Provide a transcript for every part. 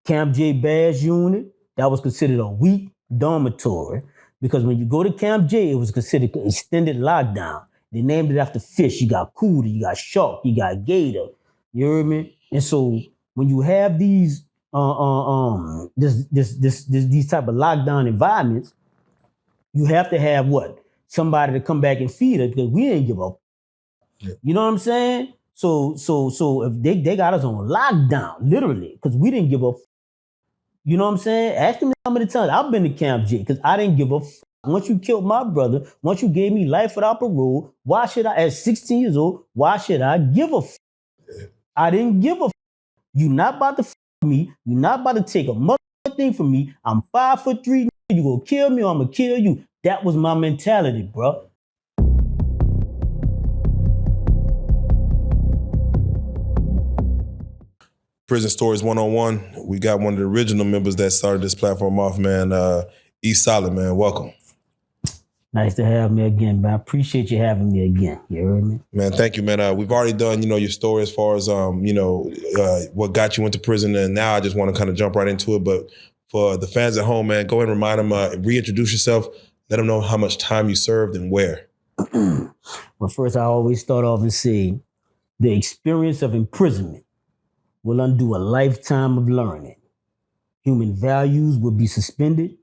Camp J Bass unit, that was considered a weak dormitory because when you go to Camp J, it was considered extended lockdown. They named it after fish. You got cootie, you got shark, you got gator. You hear me? And so when you have these these type of lockdown environments, you have to have what? Somebody to come back and feed us because we ain't give up. Yeah. You know what I'm saying? So if they got us on lockdown, literally, because we didn't give up. You know what I'm saying? Ask me how many times I've been to Camp J because I didn't give up. Once you killed my brother, once you gave me life without parole, why should I, at 16 years old, why should I give a f? I didn't give a f. You not about to f me. You not about to take a mother thing from me. I'm 5'3". You gonna kill me or I'm gonna kill you. That was my mentality, bro. Prison Stories 101. We got one of the original members that started this platform off, man. E Solid, man. Welcome. Nice to have me again, man. I appreciate you having me again. You heard me? Man, thank you, man. We've already done, your story as far as, what got you into prison. And now I just want to kind of jump right into it. But for the fans at home, man, go ahead and remind them, reintroduce yourself. Let them know how much time you served and where. Well, first, I always start off and say the experience of imprisonment will undo a lifetime of learning. Human values will be suspended.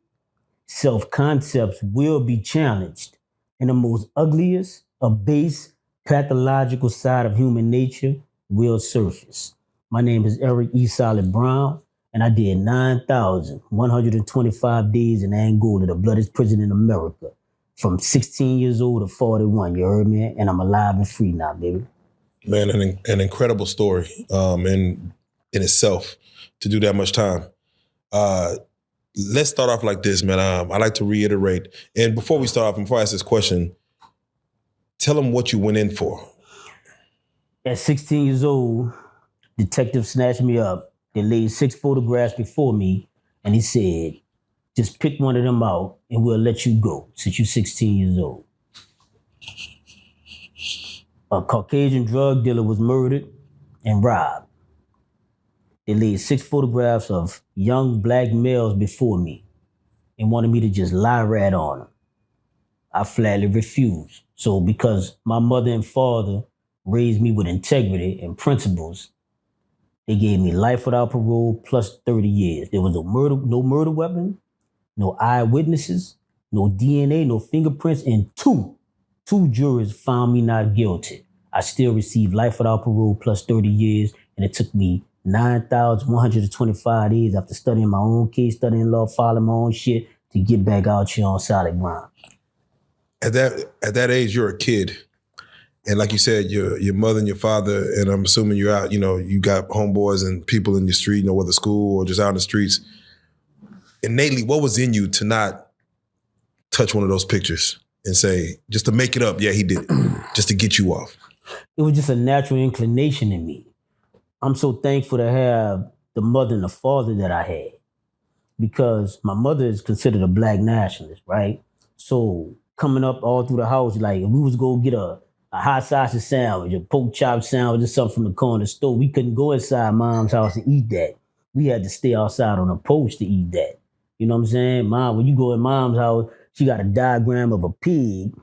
Self-concepts will be challenged. And the most ugliest, base, pathological side of human nature will surface. My name is Eric E. Solid Brown, and I did 9,125 days in Angola, the bloodiest prison in America, from 16 years old to 41, you heard me? And I'm alive and free now, baby. Man, an incredible story in itself to do that much time. Let's start off like this, man. I like to reiterate. And before we start off, before I ask this question, tell them what you went in for. At 16 years old, detective snatched me up. They laid 6 photographs before me, and he said, just pick one of them out and we'll let you go since you're 16 years old. A Caucasian drug dealer was murdered and robbed. They laid 6 photographs of young black males before me and wanted me to just lie right on them. I flatly refused. So because my mother and father raised me with integrity and principles, they gave me life without parole plus 30 years. There was no murder weapon, no eyewitnesses, no DNA, no fingerprints, and two jurors found me not guilty. I still received life without parole plus 30 years, and it took me 9,125 days after studying my own case, studying law, filing my own shit to get back out here on solid ground. At that age, you're a kid. And like you said, your mother and your father, and I'm assuming you're out, you got homeboys and people in your street, whether school or just out in the streets. Innately, what was in you to not touch one of those pictures and say, just to make it up, yeah, he did it, just to get you off? It was just a natural inclination in me. I'm so thankful to have the mother and the father that I had because my mother is considered a black nationalist, right? So coming up all through the house, like if we was go get a hot sausage sandwich, a pork chop sandwich or something from the corner store, we couldn't go inside mom's house and eat that. We had to stay outside on a porch to eat that. You know what I'm saying? Mom, when you go in mom's house, she got a diagram of a pig,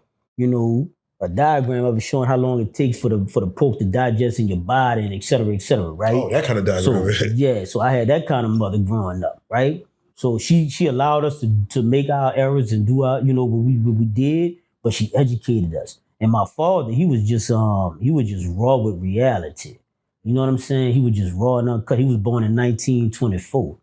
a diagram of it showing how long it takes for the pork to digest in your body and et cetera, right? Oh, that kind of diagram. So I had that kind of mother growing up, right? So she allowed us to make our errors and do our, what we did, but she educated us. And my father, he was just raw with reality. You know what I'm saying? He was just raw and uncut. He was born in 1924.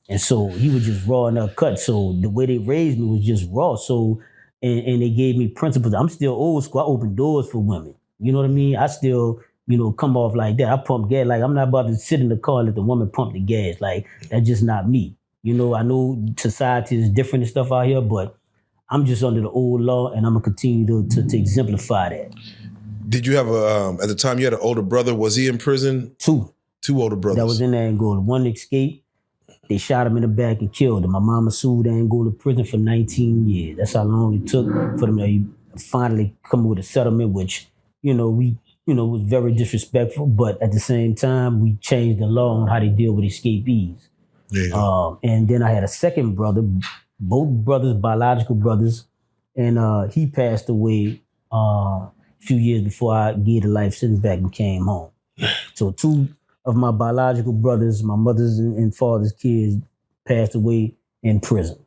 And so he was just raw and uncut. So the way they raised me was just raw. So And they gave me principles. I'm still old school. I open doors for women. You know what I mean? I still, come off like that. I pump gas. Like, I'm not about to sit in the car and let the woman pump the gas. Like, that's just not me. I know society is different and stuff out here, but I'm just under the old law, and I'm going to continue to exemplify that. Did you have at the time you had an older brother? Was he in prison? Two older brothers. That was in Angola. One escaped. They shot him in the back and killed him. My mama sued Angola prison for 19 years. That's how long it took for them to finally come with a settlement, which, was very disrespectful. But at the same time, we changed the law on how they deal with escapees. There you go. And then I had a second brother, both brothers, biological brothers, and he passed away a few years before I gave the life sentence back and came home. So two of my biological brothers, my mother's and father's kids, passed away in prison.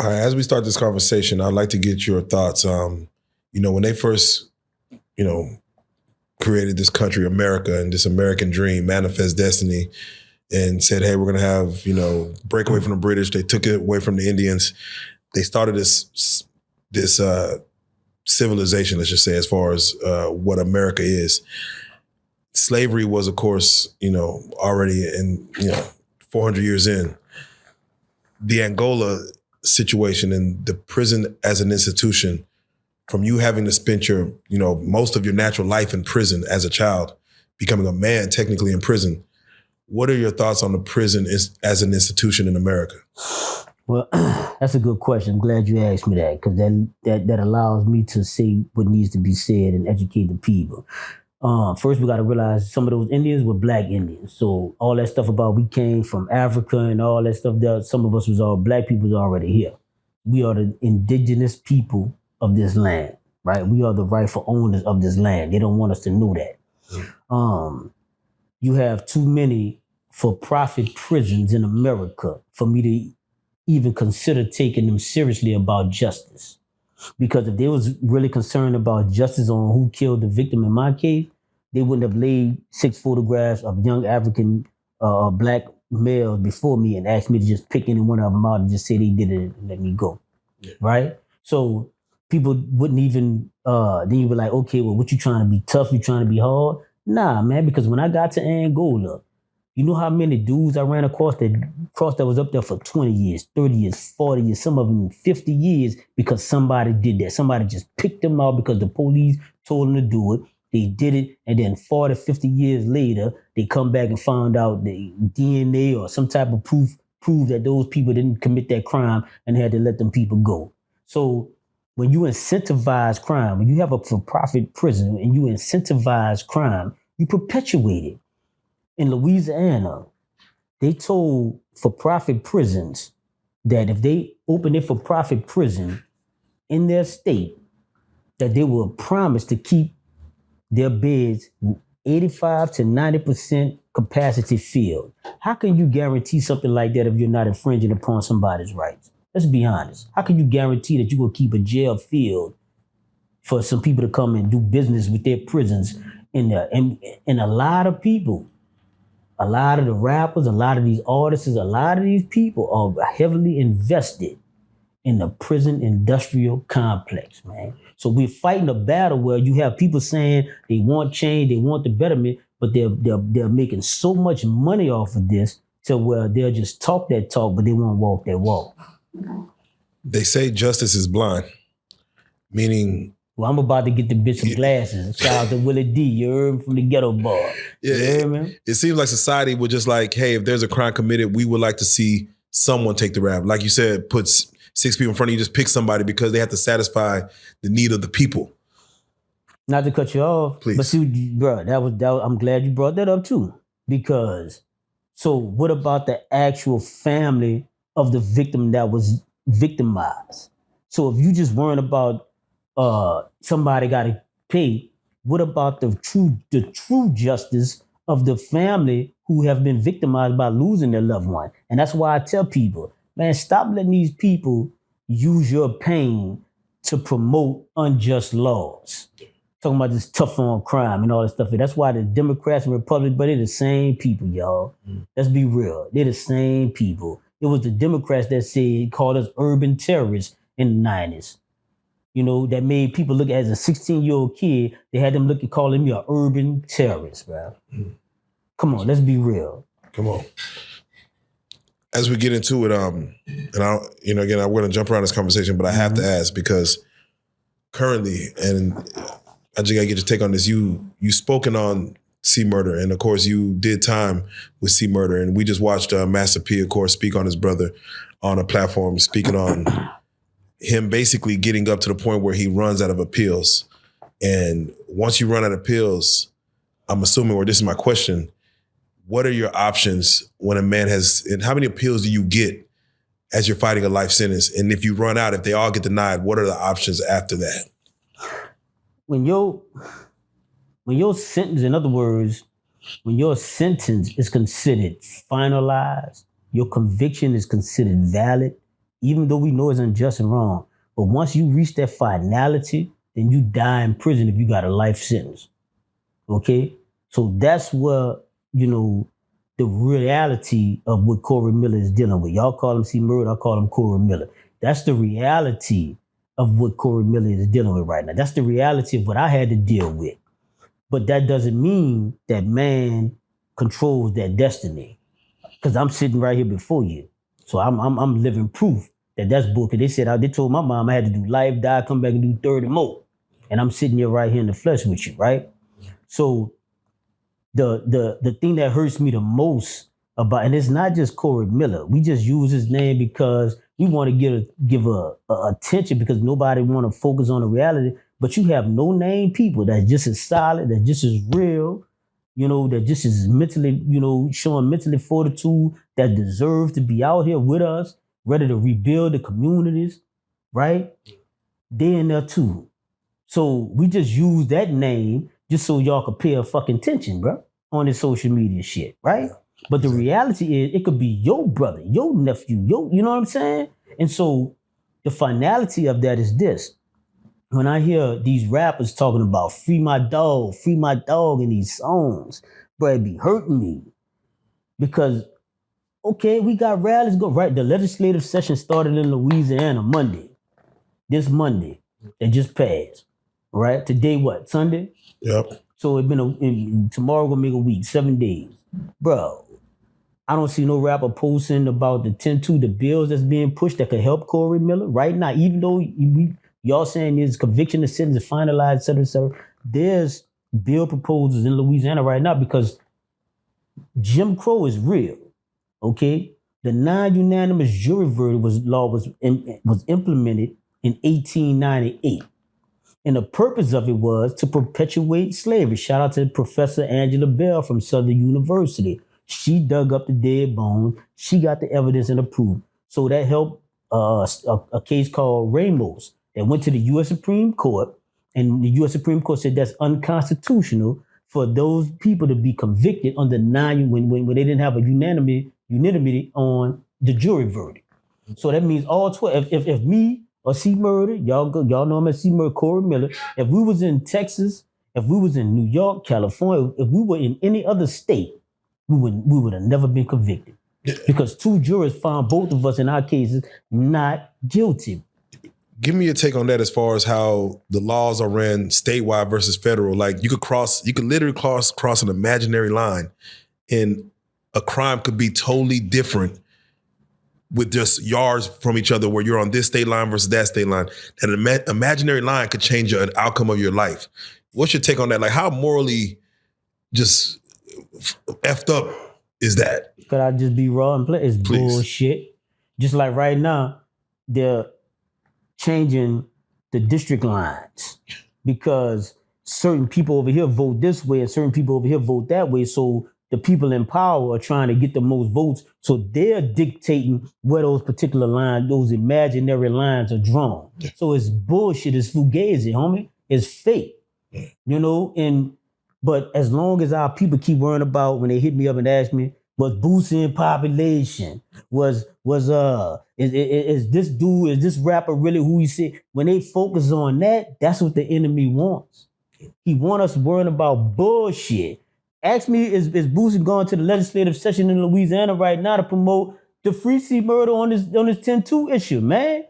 All right, as we start this conversation, I'd like to get your thoughts. When they first, created this country, America, and this American dream, Manifest Destiny, and said, hey, we're going to have, break away from the British. They took it away from the Indians. They started this civilization, let's just say, as far as what America is. Slavery was, of course, already in, 400 years in. The Angola situation and the prison as an institution, from you having to spend your, most of your natural life in prison as a child, becoming a man technically in prison. What are your thoughts on the prison as an institution in America? Well, that's a good question. I'm glad you asked me that, because that allows me to say what needs to be said and educate the people. First, we got to realize some of those Indians were black Indians. So all that stuff about we came from Africa and all that stuff, that some of us was all black people was already here. We are the indigenous people of this land, right? We are the rightful owners of this land. They don't want us to know that. You have too many for-profit prisons in America for me to even consider taking them seriously about justice. Because if they was really concerned about justice on who killed the victim in my case, they wouldn't have laid 6 photographs of young African black males before me and asked me to just pick any one of them out and just say they did it and let me go, right? So people wouldn't even, then you were like, okay, well, what you trying to be tough? You trying to be hard? Nah, man, because when I got to Angola, you know how many dudes I ran across that was up there for 20 years, 30 years, 40 years, some of them 50 years, because somebody did that. Somebody just picked them out because the police told them to do it. They did it, and then 40, 50 years later, they come back and found out the DNA or some type of proof that those people didn't commit that crime and had to let them people go. So when you incentivize crime, when you have a for-profit prison and you incentivize crime, you perpetuate it. In Louisiana, they told for-profit prisons that if they open a for-profit prison in their state, that they will promise to keep their beds 85 to 90% capacity filled. How can you guarantee something like that if you're not infringing upon somebody's rights? Let's be honest. How can you guarantee that you will keep a jail filled for some people to come and do business with their prisons in there? And a lot of people, a lot of the rappers, a lot of these artists, a lot of these people are heavily invested in the prison industrial complex, man. So we're fighting a battle where you have people saying they want change, they want the betterment, but they're making so much money off of this to where they'll just talk that talk, but they won't walk that walk. They say justice is blind, meaning... Well, I'm about to get the bitch some glasses. Shout out to Willie D. You heard from the Ghetto Bar. It seems like society would just like, hey, if there's a crime committed, we would like to see someone take the rap. Like you said, put 6 people in front of you, just pick somebody because they have to satisfy the need of the people. Not to cut you off, please. But see, bro, I'm glad you brought that up too. Because, so what about the actual family of the victim that was victimized? So if you just worrying about somebody got to pay, what about the true justice of the family who have been victimized by losing their loved one? And that's why I tell people, man, stop letting these people use your pain to promote unjust laws. Talking about this tough on crime and all that stuff. That's why the Democrats and Republicans, but they're the same people, y'all. Let's be real. They're the same people. It was the Democrats that called us urban terrorists in the 90s. That made people look as a 16-year-old kid, they had them calling me an urban terrorist, bro. Come on, let's be real. Come on. As we get into it, and again, I'm going to jump around this conversation, but I have to ask because currently, and I just got to get your take on this. You spoken on C Murder, and of course, you did time with C Murder, and we just watched Master P, of course, speak on his brother on a platform, speaking on him basically getting up to the point where he runs out of appeals. And once you run out of appeals, I'm assuming, or this is my question, what are your options when a man has, and how many appeals do you get as you're fighting a life sentence? And if you run out, if they all get denied, what are the options after that? When your sentence, in other words, when your sentence is considered finalized, your conviction is considered valid, even though we know it's unjust and wrong. But once you reach that finality, then you die in prison if you got a life sentence. Okay? So that's where, the reality of what Corey Miller is dealing with. Y'all call him C. Murder, I call him Corey Miller. That's the reality of what Corey Miller is dealing with right now. That's the reality of what I had to deal with. But that doesn't mean that man controls that destiny. Because I'm sitting right here before you. So I'm living proof that that's bullshit. They told my mom I had to do life, die, come back and do 30 more. And I'm sitting here right here in the flesh with you, right? So the thing that hurts me the most about, and it's not just Corey Miller. We just use his name because we want to give a attention because nobody want to focus on the reality. But you have no name people that's just as solid, that just as real, that just is mentally, showing mentally fortitude, that deserve to be out here with us, ready to rebuild the communities, right? They in there too. So we just use that name just so y'all could pay a fucking attention, bro, on this social media shit, right? But the reality is it could be your brother, your nephew, you know what I'm saying? And so the finality of that is this. When I hear these rappers talking about free my dog in these songs, bro, it be hurting me. Because, okay, we got rallies go, right? The legislative session started in Louisiana this Monday, that just passed, right? Today what, Sunday? Yep. So it's been tomorrow gonna make a week, 7 days. Bro, I don't see no rapper posting about the 10-2, the bills that's being pushed that could help Corey Miller right now, even though y'all saying his conviction, the sentence is finalized, et cetera, et cetera. There's bill proposals in Louisiana right now because Jim Crow is real, okay? The non-unanimous jury verdict was implemented in 1898. And the purpose of it was to perpetuate slavery. Shout out to Professor Angela Bell from Southern University. She dug up the dead bones. She got the evidence and the proof. So that helped a case called Ramos that went to the U.S. Supreme Court. And the U.S. Supreme Court said that's unconstitutional for those people to be convicted under when they didn't have a unanimity on the jury verdict. So that means all 12. If me or C. Murder, y'all know him as C. Murder, Corey Miller. If we was in Texas, if we was in New York, California, if we were in any other state, we would have never been convicted. Because 2 jurors found both of us in our cases not guilty. Give me your take on that as far as how the laws are ran statewide versus federal. Like you could literally cross an imaginary line and a crime could be totally different with just yards from each other where you're on this state line versus that state line. That an imaginary line could change an outcome of your life. What's your take on that? Like how morally just effed up is that? Could I just be raw and play? It's Please. Bullshit. Just like right now, they're changing the district lines because certain people over here vote this way and certain people over here vote that way. So the people in power are trying to get the most votes. So they're dictating where those particular lines, those imaginary lines are drawn. Yeah. So it's bullshit. It's fugazi, homie. It's fake. Yeah. But as long as our people keep worrying about when they hit me up and ask me, was boosting population? Is this rapper really who he said? When they focus on that, that's what the enemy wants. He wants us worrying about bullshit. Ask me, is Boosie going to the legislative session in Louisiana right now to promote the Free C Murder on this 10-2 issue, man?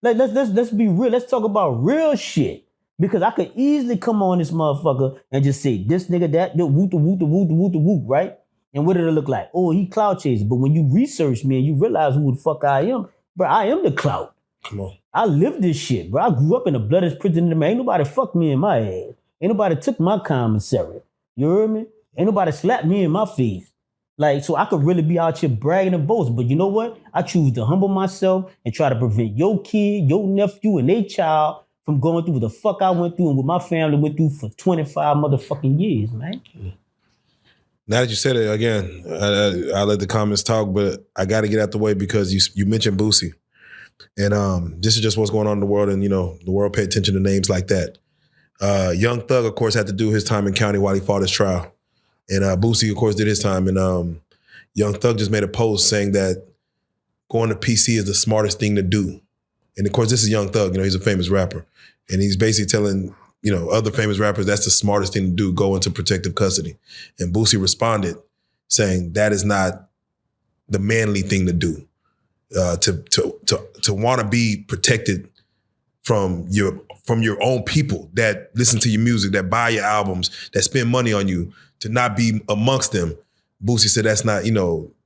Let's be real. Let's talk about real shit. Because I could easily come on this motherfucker and just say this nigga that whoop the whoop, right? And what did it look like? Oh, he clout chasing. But when you research me and you realize who the fuck I am, bro, I am the clout. Come on. I live this shit, bro. I grew up in the bloodless prison. Ain't nobody fucked me in my head. Ain't nobody took my commissary. You heard me? Ain't nobody slapped me in my face. Like, so I could really be out here bragging and boasting. But you know what? I choose to humble myself and try to prevent your kid, your nephew, and their child from going through what the fuck I went through and what my family went through for 25 motherfucking years, man. Now that you said it again, I'll let the comments talk, but I got to get out the way because you mentioned Boosie. And this is just what's going on in the world. And, the world pay attention to names like that. Young Thug, of course, had to do his time in county while he fought his trial. And Boosie, of course, did his time. And Young Thug just made a post saying that going to PC is the smartest thing to do. And, of course, this is Young Thug. He's a famous rapper. And he's basically telling other famous rappers, that's the smartest thing to do, go into protective custody. And Boosie responded saying that is not the manly thing to do, to want to be protected from your own people that listen to your music, that buy your albums, that spend money on you, to not be amongst them. Boosie said that's not,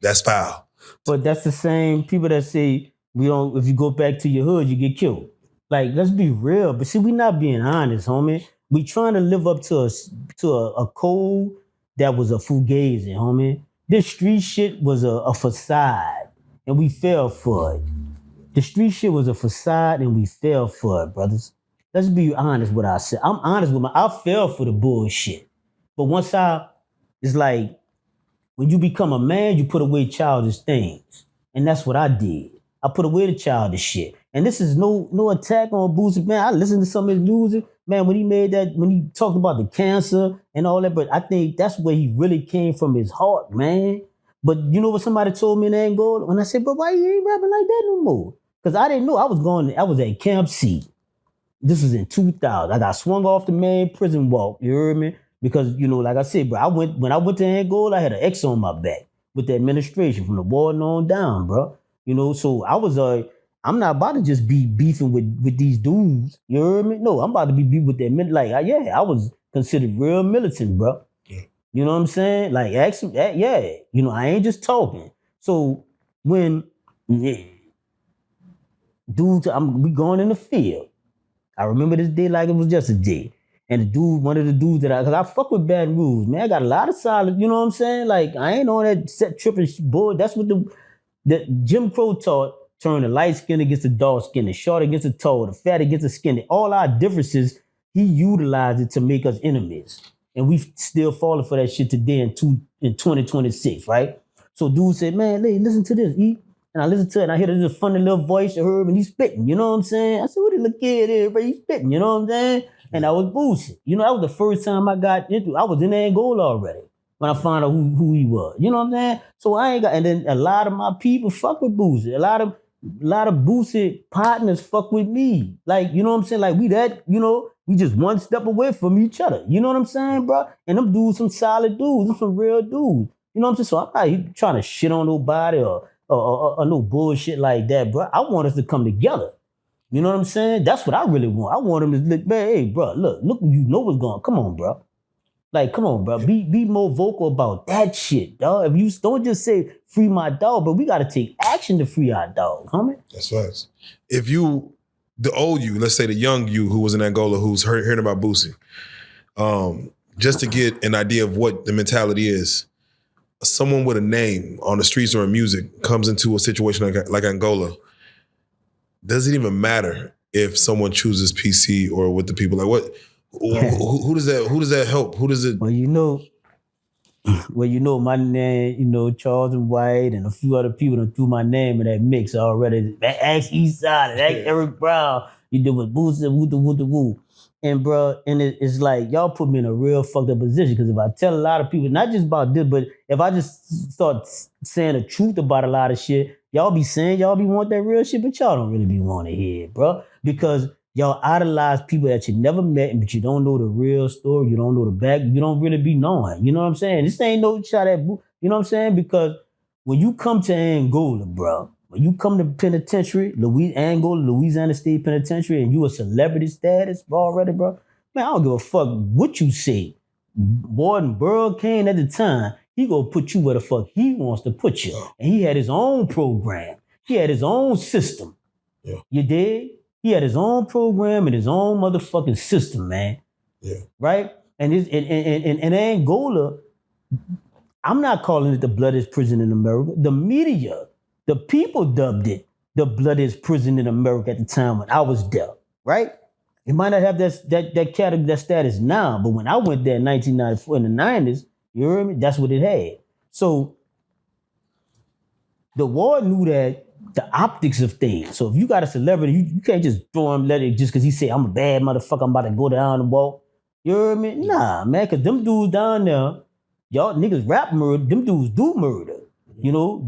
that's foul. But that's the same people that say, if you go back to your hood, you get killed. Like, let's be real. But see, we not being honest, homie. We trying to live up to a code that was a fugazi, homie. This street shit was a facade, and we fell for it. The street shit was a facade, and we fell for it, brothers. Let's be honest with ourselves. I'm honest with I fell for the bullshit. But it's like, when you become a man, you put away childish things. And that's what I did. I put away the childish shit. And this is no attack on Boosie, man. I listened to some of his music, man, when he talked about the cancer and all that, but I think that's where he really came from, his heart, man. But you know what somebody told me in Angola? When I said, bro, why you ain't rapping like that no more? Because I didn't know. I was at Camp C. This was in 2000. I got swung off the main prison walk, you heard me? Because, like I said, bro, when I went to Angola, I had an X on my back with the administration from the warden on down, bro. So I was I'm not about to just be beefing with these dudes. You heard me? No, I'm about to be beefing with them. Like, I was considered real militant, bro. Yeah. You know what I'm saying? Like, yeah. I ain't just talking. So when dudes, we going in the field. I remember this day like it was just a day. And the dude, one of the dudes because I fuck with Baton Rouge, man. I got a lot of solid, you know what I'm saying? Like, I ain't on that set tripping boy. That's what the Jim Crow taught. Turn the light skin against the dark skin, the short against the tall, the fat against the skinny. All our differences, he utilized it to make us enemies. And we still falling for that shit today in 2026, right? So dude said, man, listen to this, E. And I listened to it and I hear this funny little voice of her and he's spitting, you know what I'm saying? I said, what the little kid is, bro? He's spitting, you know what I'm saying? And I was boosting. That was the first time I got into it. I was in Angola already when I found out who he was. You know what I'm saying? So and then a lot of my people fuck with Boosie. A lot of Boosie partners fuck with me. Like, you know what I'm saying? Like, we just one step away from each other. You know what I'm saying, bro? And them dudes some solid dudes. Them some real dudes. You know what I'm saying? So I'm not trying to shit on nobody or no bullshit like that, bro. I want us to come together. You know what I'm saying? That's what I really want. I want them to look, man, hey, bro, look, you know what's going on. Come on, bro. Like, come on, bro. Be more vocal about that shit, dog. If you don't just say free my dog, but we got to take action to free our dog, homie. That's facts. If the old you, let's say the young you who was in Angola, who's hearing about Boosie, just to get an idea of what the mentality is, someone with a name on the streets or in music comes into a situation like Angola. Does it even matter if someone chooses PC or with the people? Like what? Who does that help? Who does it? Well, my name, Charles and White and a few other people that threw my name in that mix already. Ask Eastside, ask Eric Brown. You did with Boosie, woo. And bro, it's like y'all put me in a real fucked up position because if I tell a lot of people, not just about this, but if I just start saying the truth about a lot of shit, y'all be want that real shit, but y'all don't really be wanting to hear it, bro. Because y'all idolize people that you never met, but you don't know the real story. You don't know the back. You don't really be knowing. You know what I'm saying? This ain't no shot at, you know what I'm saying? Because when you come to Angola, bro, when you come to penitentiary, Angola, Louisiana State Penitentiary, and you a celebrity status already, bro, man, I don't give a fuck what you say. Warden Burl Kane at the time, he gonna put you where the fuck he wants to put you. And he had his own program. He had his own system. Yeah. You dig? He had his own program and his own motherfucking system, man. Yeah. Right? And in Angola, I'm not calling it the bloodiest prison in America. The media, the people dubbed it the bloodiest prison in America at the time when I was there, right? It might not have that category, that status now, but when I went there in 1994 in the 90s, You hear me? That's what it had. So the war knew that the optics of things. So if you got a celebrity, you can't just throw him, let it just because he say, I'm a bad motherfucker, I'm about to go down and walk. You hear me? Nah, man, because them dudes down there, y'all niggas rap murder, them dudes do murder. You know,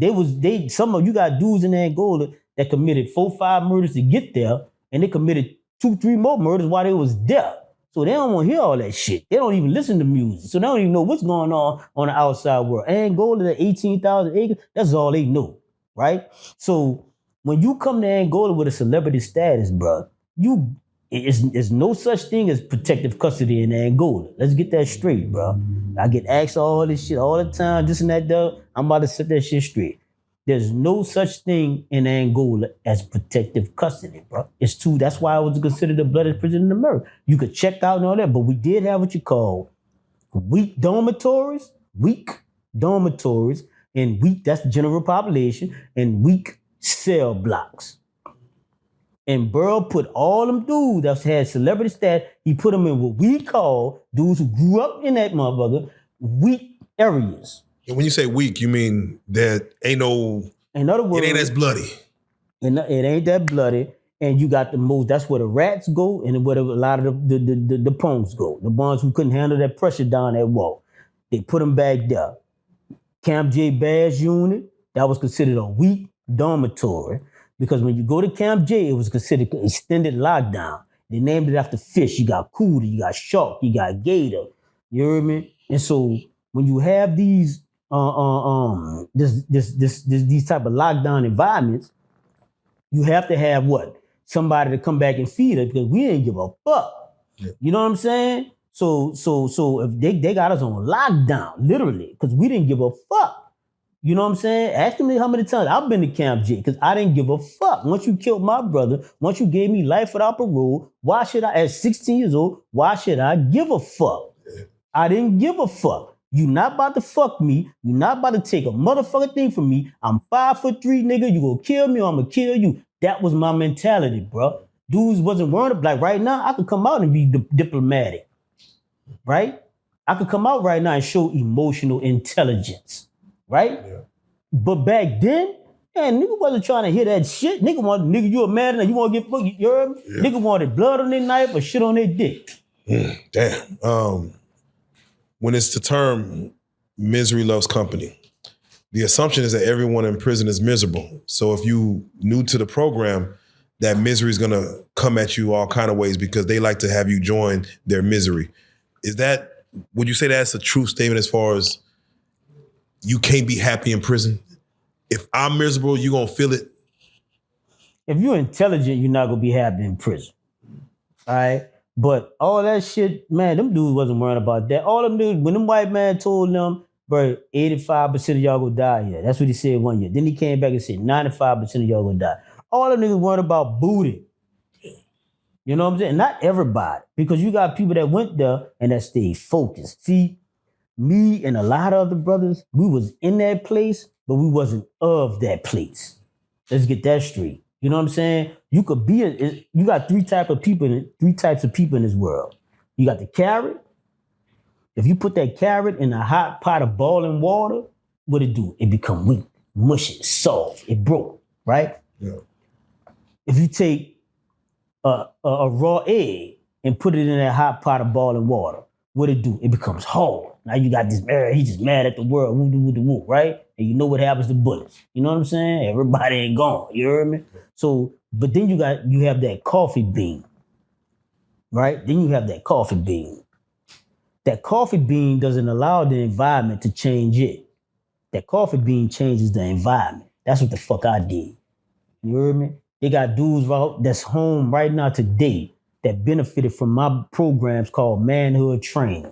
some of you got dudes in Angola that committed 4-5 murders to get there, and they committed 2-3 more murders while they was there. So they don't want to hear all that shit. They don't even listen to music. So they don't even know what's going on the outside world. Angola, the 18,000 acres, that's all they know, right? So when you come to Angola with a celebrity status, bro, it's no such thing as protective custody in Angola. Let's get that straight, bro. I get asked all this shit all the time, this and that, though. I'm about to set that shit straight. There's no such thing in Angola as protective custody, bro. It's too, that's why I was considered the bloodiest prison in America. You could check out and all that, but we did have what you call weak dormitories, and weak, that's the general population, and weak cell blocks. And Burl put all them dudes that had celebrity status, he put them in what we call dudes who grew up in that motherfucker, weak areas. And when you say weak, you mean that ain't no, in other words, it ain't as bloody. It ain't that bloody. And you got the most, that's where the rats go and where a lot of the punks go. The ones who couldn't handle that pressure down that wall. They put them back there. Camp J Bass unit, that was considered a weak dormitory. Because when you go to Camp J, it was considered extended lockdown. They named it after fish. You got cootie, you got shark, you got gator. You hear me? And so when you have these these type of lockdown environments, you have to have what? Somebody to come back and feed us because we ain't give a fuck. Yeah. You know what I'm saying? So if they got us on lockdown, literally, because we didn't give a fuck. You know what I'm saying? Ask me how many times I've been to Camp J because I didn't give a fuck. Once you killed my brother, once you gave me life without parole, why should I, at 16 years old, why should I give a fuck? I didn't give a fuck. You not about to fuck me. You not about to take a motherfucking thing from me. I'm 5'3", nigga. You gonna kill me or I'm gonna kill you. That was my mentality, bro. Dudes wasn't worried. Like right now, I could come out and be diplomatic, right? I could come out right now and show emotional intelligence. Right? Yeah. But back then, man, nigga wasn't trying to hear that shit. Nigga, you a man and you want to get fucked, you heard me? Yeah. Nigga wanted blood on their knife or shit on their dick. Damn. When it's the term misery loves company, the assumption is that everyone in prison is miserable. So if you new to the program, that misery is gonna come at you all kind of ways because they like to have you join their misery. Would you say that's a true statement as far as you can't be happy in prison? If I'm miserable, you gonna feel it? If you're intelligent, you're not gonna be happy in prison. All right? But all that shit, man, them dudes wasn't worrying about that. All them dudes, when them white man told them, bro, 85% of y'all gonna die here. That's what he said one year. Then he came back and said 95% of y'all gonna die. All them niggas worried about booty. You know what I'm saying? Not everybody. Because you got people that went there and that stayed focused. See, me and a lot of other brothers, we was in that place, but we wasn't of that place. Let's get that straight. You know what I'm saying? You could be you got three types of people in this world. You got the carrot. If you put that carrot in a hot pot of boiling water, what it do? It become weak, mushy, soft, it broke, right? Yeah. If you take a raw egg and put it in that hot pot of boiling water, what it do? It becomes hard. Now you got this, he's just mad at the world, woo, right? And you know what happens to bullets. You know what I'm saying? Everybody ain't gone, you heard me? So, but then you have that coffee bean, right? Then you have that coffee bean. That coffee bean doesn't allow the environment to change it. That coffee bean changes the environment. That's what the fuck I did. You heard me? They got dudes that's home right now today that benefited from my programs called Manhood Training.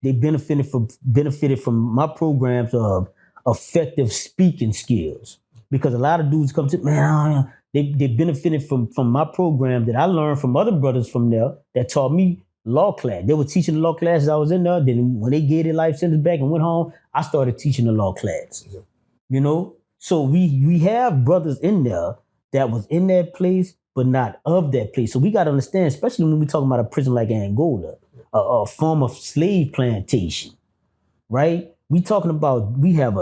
They benefited from my programs of effective speaking skills. Because a lot of dudes come to, man, they benefited from my program that I learned from other brothers from there that taught me law class. They were teaching the law classes I was in there. Then when they gave their life sentence back and went home, I started teaching the law class. Yeah. You know? So we have brothers in there that was in that place, but not of that place. So we got to understand, especially when we're talking about a prison like Angola, a form of slave plantation. right? We talking about, we have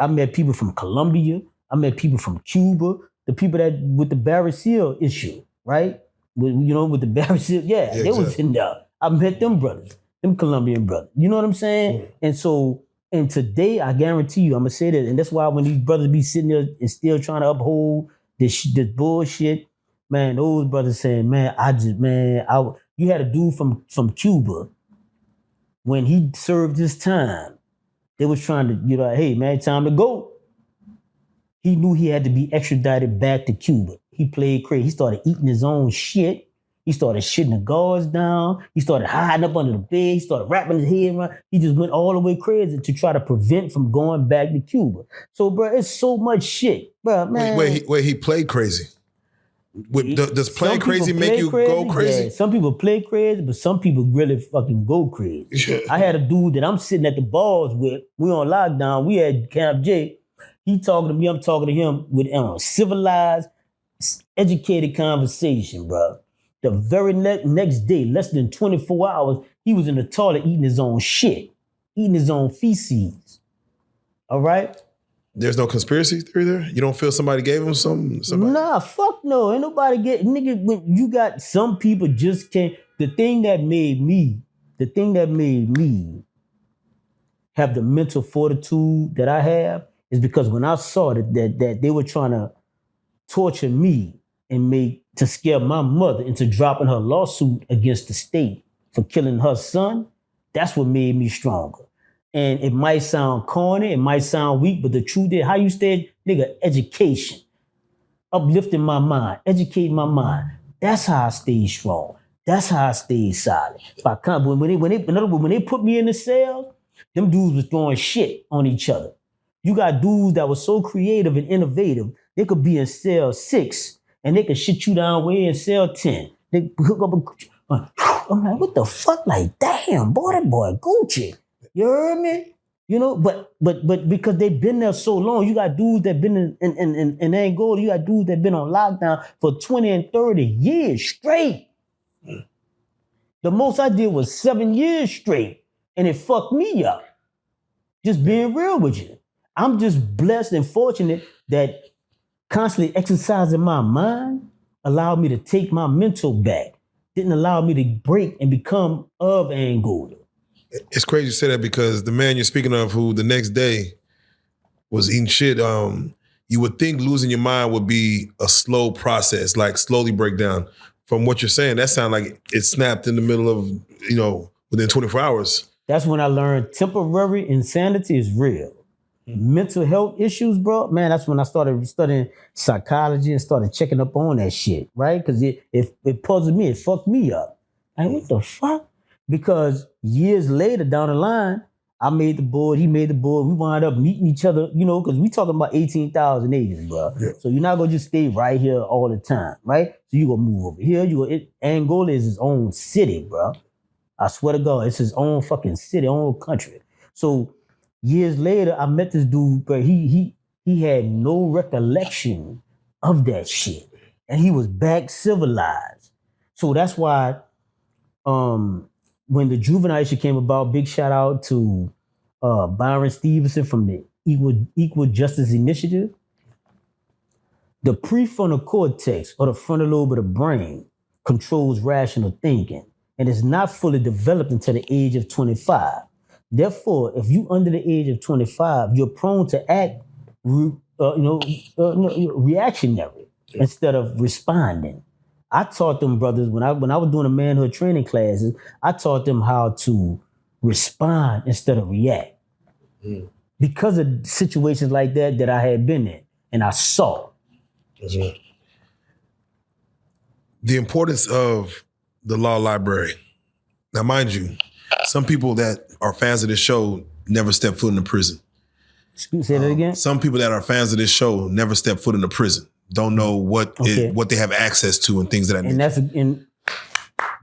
I met people from Colombia. I met people from Cuba. The people that with the Barry Seal issue, right? With the Barry Seal, yeah, they was in there. I met them brothers, them Colombian brothers. You know what I'm saying? Mm. And so, and today, I guarantee you, I'm gonna say that, and that's why when these brothers be sitting there and still trying to uphold this bullshit, man, those brothers saying, man, you had a dude from Cuba when he served his time. They was trying to, hey man, time to go. He knew he had to be extradited back to Cuba. He played crazy. He started eating his own shit. He started shitting the guards down. He started hiding up under the bed. He started wrapping his head around. He just went all the way crazy to try to prevent from going back to Cuba. So, bro, it's so much shit, bro, man. Wait, he played crazy. Does playing crazy make you go crazy? Yeah, some people play crazy, but some people really fucking go crazy. I had a dude that I'm sitting at the bars with. We on lockdown. We at Camp J. He talking to me. I'm talking to him with civilized, educated conversation, bro. The very next day, less than 24 hours, he was in the toilet eating his own shit, eating his own feces. All right? There's no conspiracy theory there? You don't feel somebody gave him something? Nah, fuck no. Ain't nobody nigga, you got some people just can't. The thing that made me have the mental fortitude that I have is because when I saw that they were trying to torture me and to scare my mother into dropping her lawsuit against the state for killing her son, that's what made me stronger. And it might sound corny, it might sound weak, but the truth is, how you stay, nigga, education. Uplifting my mind, educating my mind. That's how I stay strong. That's how I stay solid. When they put me in the cell, them dudes was throwing shit on each other. You got dudes that were so creative and innovative, they could be in cell 6 and they could shit you down way in cell 10. They hook up I'm like, what the fuck? Like, damn, that boy Gucci. You heard me? But because they've been there so long, you got dudes that been in Angola, you got dudes that been on lockdown for 20 and 30 years straight. The most I did was 7 years straight, and it fucked me up. Just being real with you. I'm just blessed and fortunate that constantly exercising my mind allowed me to take my mental back. Didn't allow me to break and become of Angola. It's crazy to say that because the man you're speaking of who the next day was eating shit, you would think losing your mind would be a slow process, like slowly break down. From what you're saying, that sounds like it snapped in the middle of, within 24 hours. That's when I learned temporary insanity is real. Mental health issues, bro, man, that's when I started studying psychology and started checking up on that shit, right? Because it puzzled me, it fucked me up. Like, what the fuck? Because years later down the line, I made the board, he made the board, we wound up meeting each other, because we talking about 18,000 acres, bro. Yeah. So you're not gonna just stay right here all the time, right? So you gonna move over here, Angola is his own city, bro. I swear to God, it's his own fucking city, own country. So years later, I met this dude, but he had no recollection of that shit. And he was back civilized. So that's why when the juvenile issue came about, big shout out to Byron Stevenson from the Equal Justice Initiative. The prefrontal cortex, or the frontal lobe of the brain, controls rational thinking and is not fully developed until the age of 25. Therefore, if you under the age of 25, you're prone to act reactionary instead of responding. I taught them brothers, when I was doing the manhood training classes, I taught them how to respond instead of react. Because of situations like that I had been in and I saw. The importance of the law library. Now, mind you, some people that are fans of this show never step foot in a prison. Say that again? Some people that are fans of this show never step foot in a prison. Don't know what they have access to and things that I mean. And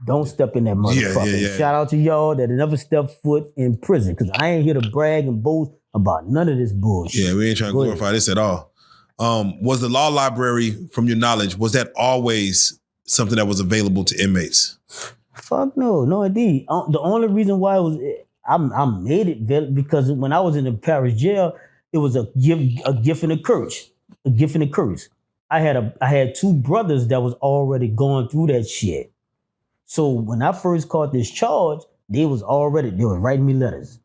don't step in that motherfucker. Yeah. Shout out to y'all that never step foot in prison, because I ain't here to brag and boast about none of this bullshit. Yeah, we ain't trying to glorify this at all. Was the law library, from your knowledge, was that always something that was available to inmates? Fuck no, indeed. The only reason why I made it because when I was in the parish jail, it was a gift and a curse, a gift and a curse. I had two brothers that was already going through that shit. So when I first caught this charge, they was writing me letters.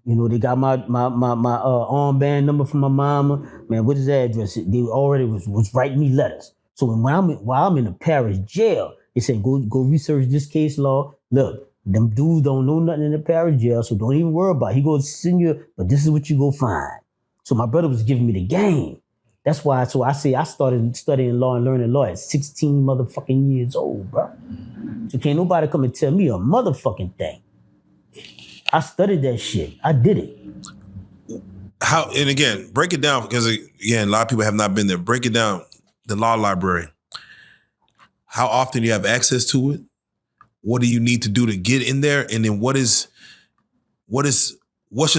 You know, they got my armband number from my mama. Man, what is the address? They already was writing me letters. So while I'm in the parish jail, they said go research this case law. Look, them dudes don't know nothing in the parish jail, so don't even worry about it. He goes send you, but this is what you go find. So my brother was giving me the game. That's why. So I say I started studying law and learning law at 16 motherfucking years old, bro. So can't nobody come and tell me a motherfucking thing. I studied that shit. I did it. How, and again, break it down, because again, a lot of people have not been there. Break it down, the law library. How often do you have access to it? What do you need to do to get in there? And then what should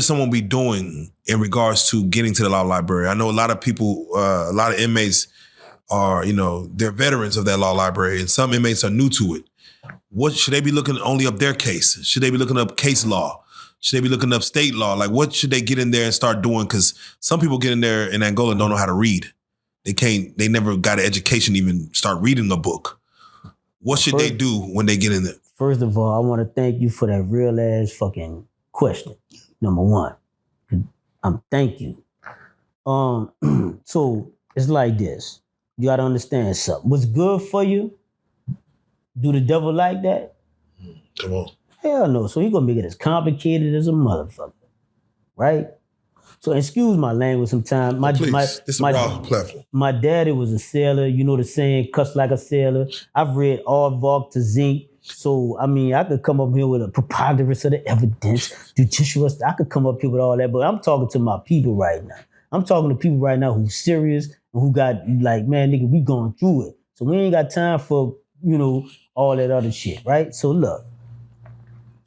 someone be doing in regards to getting to the law library? I know a lot of people, a lot of inmates are, they're veterans of that law library, and some inmates are new to it. What should they be looking only up their case? Should they be looking up case law? Should they be looking up state law? Like, what should they get in there and start doing? Because some people get in there in Angola and don't know how to read. They never got an education to even start reading a book. What should they do when they get in there? First of all, I want to thank you for that real ass fucking question. Number one, thank you. So it's like this. You got to understand something. What's good for you? Do the devil like that? Come on. Hell no. So he gonna make it as complicated as a motherfucker, right? So excuse my language sometimes. It's a raw platform. My daddy was a sailor. You know the saying, cuss like a sailor. I've read Aardvark to Zinc. So, I mean, I could come up here with a preponderance of the evidence, judicial. I could come up here with all that, but I'm talking to my people right now. I'm talking to people right now who's serious and who got like, man, nigga, we going through it. So we ain't got time for, all that other shit, right? So look.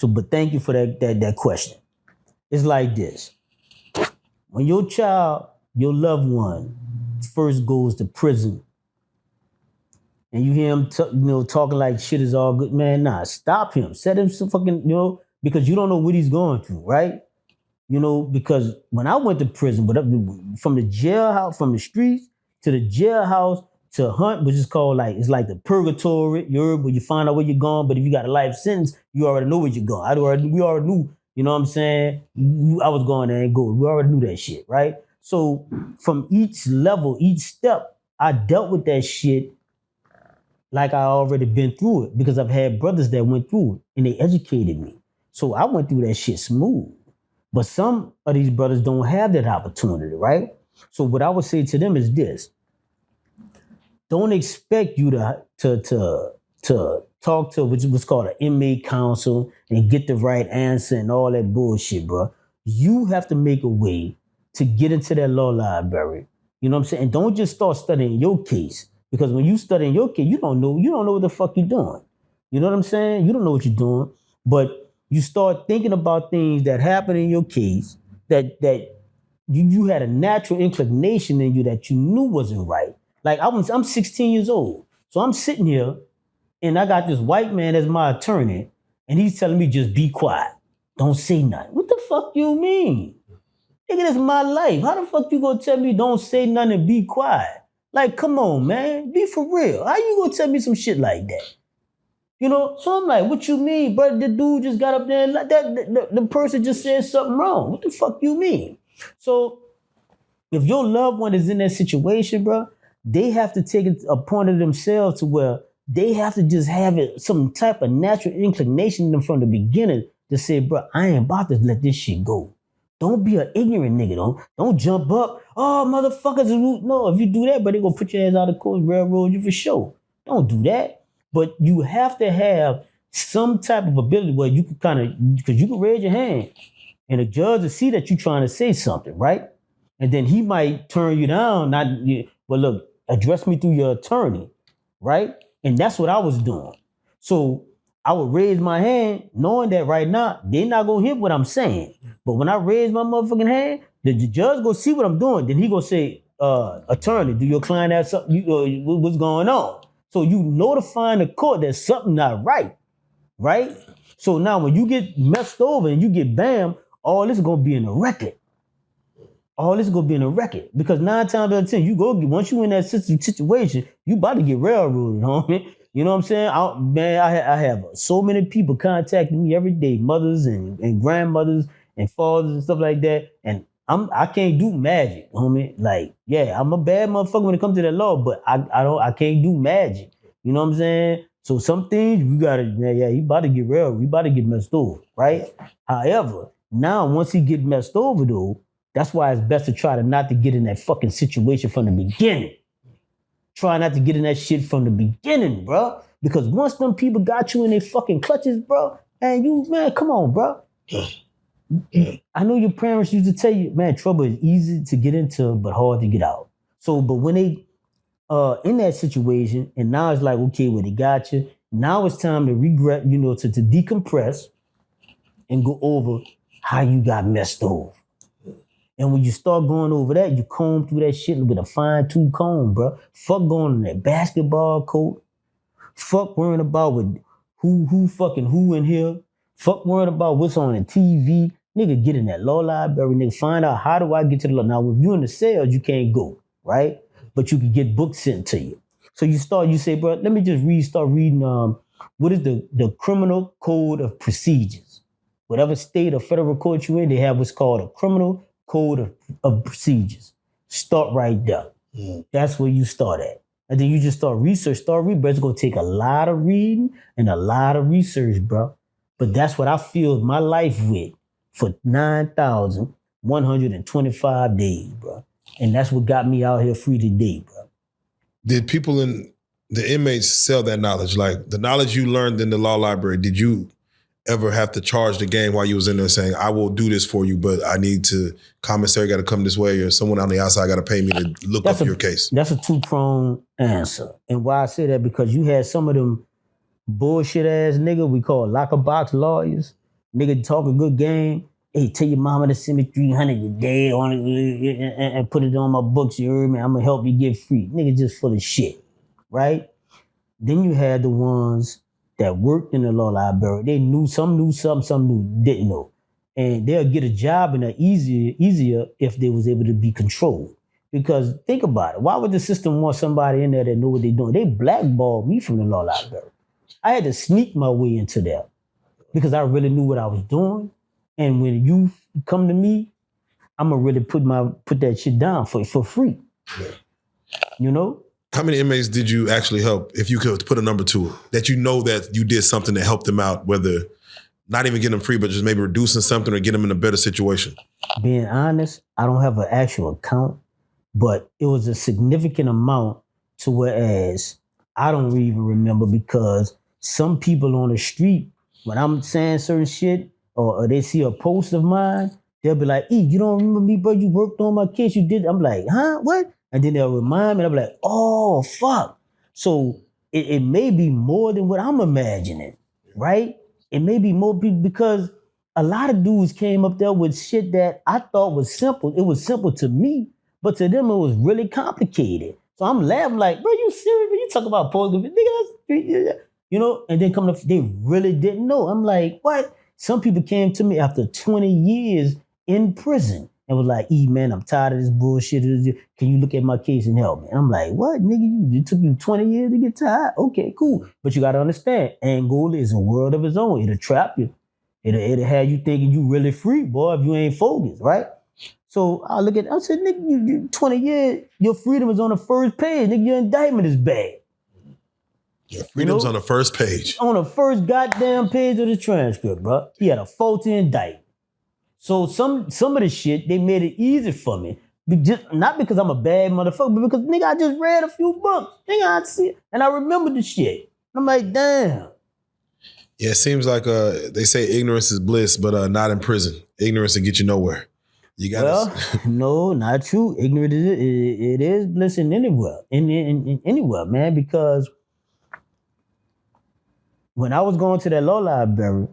But thank you for that question. It's like this. When your child, your loved one, first goes to prison, and you hear him talking like shit is all good, man, nah, stop him. Set him some fucking, because you don't know what he's going through, right? Because when I went to prison, but from the jailhouse, from the streets to the jailhouse to hunt, which is called it's like the purgatory, where you find out where you're going, but if you got a life sentence, you already know where you're going. We already knew, you know what I'm saying? I was going there and go. We already knew that shit, right? So from each level, each step, I dealt with that shit like I already been through it, because I've had brothers that went through it and they educated me. So I went through that shit smooth. But some of these brothers don't have that opportunity, right? So what I would say to them is this. Don't expect you to talk to what's called an inmate counsel and get the right answer and all that bullshit, bro. You have to make a way to get into that law library. You know what I'm saying? And don't just start studying your case, because when you study your case, you don't know what the fuck you're doing. You know what I'm saying? You don't know what you're doing, but you start thinking about things that happen in your case that you had a natural inclination in you that you knew wasn't right. Like I'm 16 years old. So I'm sitting here and I got this white man as my attorney and he's telling me just be quiet. Don't say nothing. What the fuck you mean? Nigga, this is my life. How the fuck you gonna tell me don't say nothing and be quiet? Like, come on, man. Be for real. How you gonna tell me some shit like that? So I'm like, what you mean, bro? The dude just got up there and like that. The person just said something wrong. What the fuck you mean? So if your loved one is in that situation, bro, they have to take it upon of themselves to where they have to just have some type of natural inclination in them from the beginning to say, bro, I ain't about to let this shit go. Don't be an ignorant nigga. Don't jump up. Oh, motherfuckers. No, if you do that, bro, they gonna put your ass out of court, railroad you for sure. Don't do that. But you have to have some type of ability where you can because you can raise your hand and the judge will see that you're trying to say something, right? And then he might turn you down, but look, address me through your attorney, right? And that's what I was doing. So I would raise my hand knowing that right now, they're not going to hear what I'm saying. But when I raise my motherfucking hand, the judge going to see what I'm doing. Then he going to say, attorney, do your client have something? What's going on? So you notifying the court that something not right? So now when you get messed over and you get bam, all this is gonna be in the record. All this is gonna be in the record. Because 9 times out of 10, you go once you in that situation, you about to get railroaded, homie. You know what I'm saying? I have so many people contacting me every day, mothers and grandmothers and fathers and stuff like that. And I can't do magic, homie. Like, yeah, I'm a bad motherfucker when it comes to that law, but I can't do magic. You know what I'm saying? So some things you gotta, he about to get railroaded, he about to get messed over, right? However, now once he get messed over though, that's why it's best to try to not to get in that fucking situation from the beginning. Try not to get in that shit from the beginning, bro. Because once them people got you in their fucking clutches, bro, man, come on, bro. I know your parents used to tell you, man, trouble is easy to get into, but hard to get out. So, but when they in that situation, and now it's like, okay, well, they got you. Now it's time to regret, to decompress and go over how you got messed over. And when you start going over that, you comb through that shit with a fine-tooth comb, bro. Fuck going in that basketball court. Fuck worrying about who fucking who in here. Fuck worrying about what's on the TV. Nigga, get in that law library, nigga. Find out how do I get to the law. Now, if you're in the cells, you can't go, right? But you can get books sent to you. So you say, bro, let me just start reading, what is the Criminal Code of Procedures. Whatever state or federal court you're in, they have what's called a Criminal Code of Procedures. Start right there. That's where you start at. And then you just start reading, but it's gonna take a lot of reading and a lot of research, bro. But that's what I filled my life with for 9,125 days, bro. And that's what got me out here free today, bro. Did people in the inmates sell that knowledge? Like the knowledge you learned in the law library, did you ever have to charge the game while you was in there saying, I will do this for you, but I need to, commissary got to come this way, or someone on the outside got to pay me to look up your case? That's a two-pronged answer. And why I say that, because you had some of them bullshit ass nigga we call locker box lawyers. Nigga talk a good game. Hey, tell your mama to send me 300 a day on it and put it on my books, you heard me? I'm gonna help you get free. Nigga just full of shit, right? Then you had the ones that worked in the law library. They knew something, some didn't know. And they'll get a job and they're easier if they was able to be controlled. Because think about it. Why would the system want somebody in there that know what they're doing? They blackballed me from the law library. I had to sneak my way into there because I really knew what I was doing. And when you come to me, I'm gonna really put that shit down for free. Yeah. You know? How many inmates did you actually help, if you could put a number to it, that you know that you did something to help them out, whether not even getting them free, but just maybe reducing something or getting them in a better situation? Being honest, I don't have an actual count, but it was a significant amount to whereas I don't even remember, because some people on the street, when I'm saying certain shit or they see a post of mine, they'll be like, E, you don't remember me, bro? You worked on my case, you did. I'm like, huh, what? And then they'll remind me, and I'm like, oh, fuck. So it may be more than what I'm imagining, right? It may be more people, because a lot of dudes came up there with shit that I thought was simple. It was simple to me, but to them it was really complicated. So I'm laughing like, bro, you serious? You talk about post, nigga, you know? And then coming up, they really didn't know. I'm like, what? Some people came to me after 20 years in prison and was like, E, man, I'm tired of this bullshit. Can you look at my case and help me? And I'm like, what, nigga? It took you 20 years to get tired? Okay, cool. But you got to understand, Angola is a world of its own. It'll trap you. It'll have you thinking you really free, boy, if you ain't focused, right? So I said, nigga, you 20 years, your freedom is on the first page. Nigga, your indictment is bad. Your freedom's on the first page. On the first goddamn page of the transcript, bro. He had a faulty indictment. So some of the shit, they made it easy for me. Not because I'm a bad motherfucker, but because, nigga, I just read a few books. Nigga, I see it, and I remember the shit. I'm like, damn. Yeah, it seems like they say ignorance is bliss, but not in prison. Ignorance will get you nowhere. You got no, not true. Ignorance it is bliss in anywhere, in anywhere, man. Because when I was going to that law library,